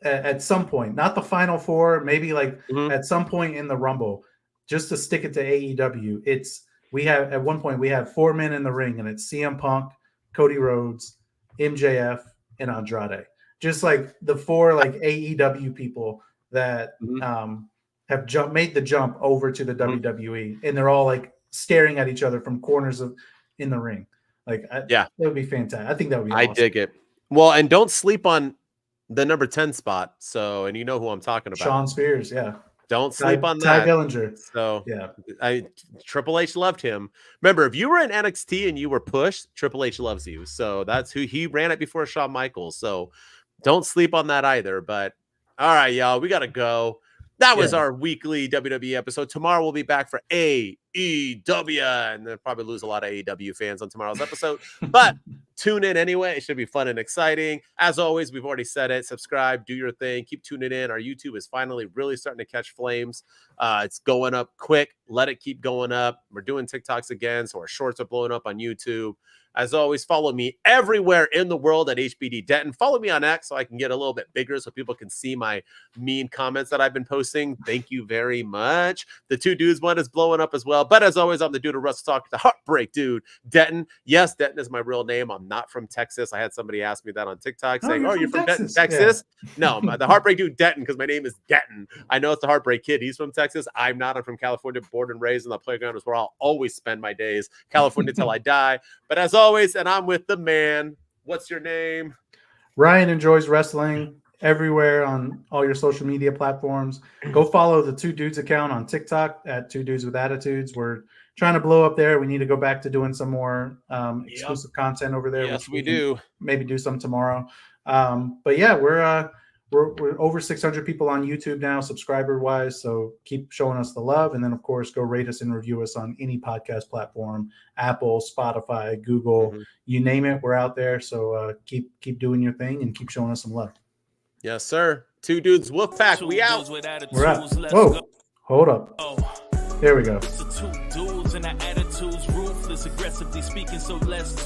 C: at some point, not the Final Four, maybe at some point in the Rumble, just to stick it to AEW, it's we have at one point we had 4 men in the ring, and it's CM Punk, Cody Rhodes, MJF, and Andrade. Just like the 4 like AEW people that have made the jump over to the WWE, and they're all like staring at each other from corners in the ring. Like, that would be fantastic. I think that would be awesome.
B: I dig it. Well, and don't sleep on the number 10 spot. So, and you know who I'm talking about.
C: Shawn Spears, yeah.
B: Don't sleep on that.
C: Ty Dillinger.
B: So,
C: yeah.
B: Triple H loved him. Remember, if you were in NXT and you were pushed, Triple H loves you. So that's who he ran it before Shawn Michaels. So don't sleep on that either. But all right, y'all, we got to go. That was our weekly WWE episode. Tomorrow we'll be back for AEW, and they'll probably lose a lot of AEW fans on tomorrow's episode. But tune in anyway. It should be fun and exciting. As always, we've already said it. Subscribe, do your thing. Keep tuning in. Our YouTube is finally really starting to catch flames. It's going up quick. Let it keep going up. We're doing TikToks again, so our shorts are blowing up on YouTube. As always, follow me everywhere in the world at HBD Denton. Follow me on X so I can get a little bit bigger so people can see my mean comments that I've been posting. Thank you very much. The Two Dudes one is blowing up as well. But as always, I'm the dude of Russell Talk, the Heartbreak Dude, Denton. Yes, Denton is my real name. I'm not from Texas. I had somebody ask me that on TikTok saying, you're from Texas? Yeah. No, the Heartbreak Dude, Denton, because my name is Denton. I know it's the Heartbreak Kid. He's from Texas. I'm not. I'm from California, born and raised, and the playground is where I'll always spend my days. California till I die. But as always, and I'm with the man. What's your name?
C: Ryan Enjoys Wrestling everywhere on all your social media platforms. Go follow the Two Dudes account on TikTok at Two Dudes with Attitudes. We're trying to blow up there. We need to go back to doing some more exclusive content over there.
B: Yes, we do.
C: Maybe do some tomorrow. But yeah, we're over 600 people on YouTube now, subscriber wise. So keep showing us the love. And then of course, go rate us and review us on any podcast platform, Apple, Spotify, Google, you name it. We're out there. So keep doing your thing and keep showing us some love.
B: Yes, sir. Two Dudes Wolf Pack. We out.
C: We're out. Whoa, hold up. There we go.
A: Two dudes and our attitudes ruthless, aggressively speaking. So let's do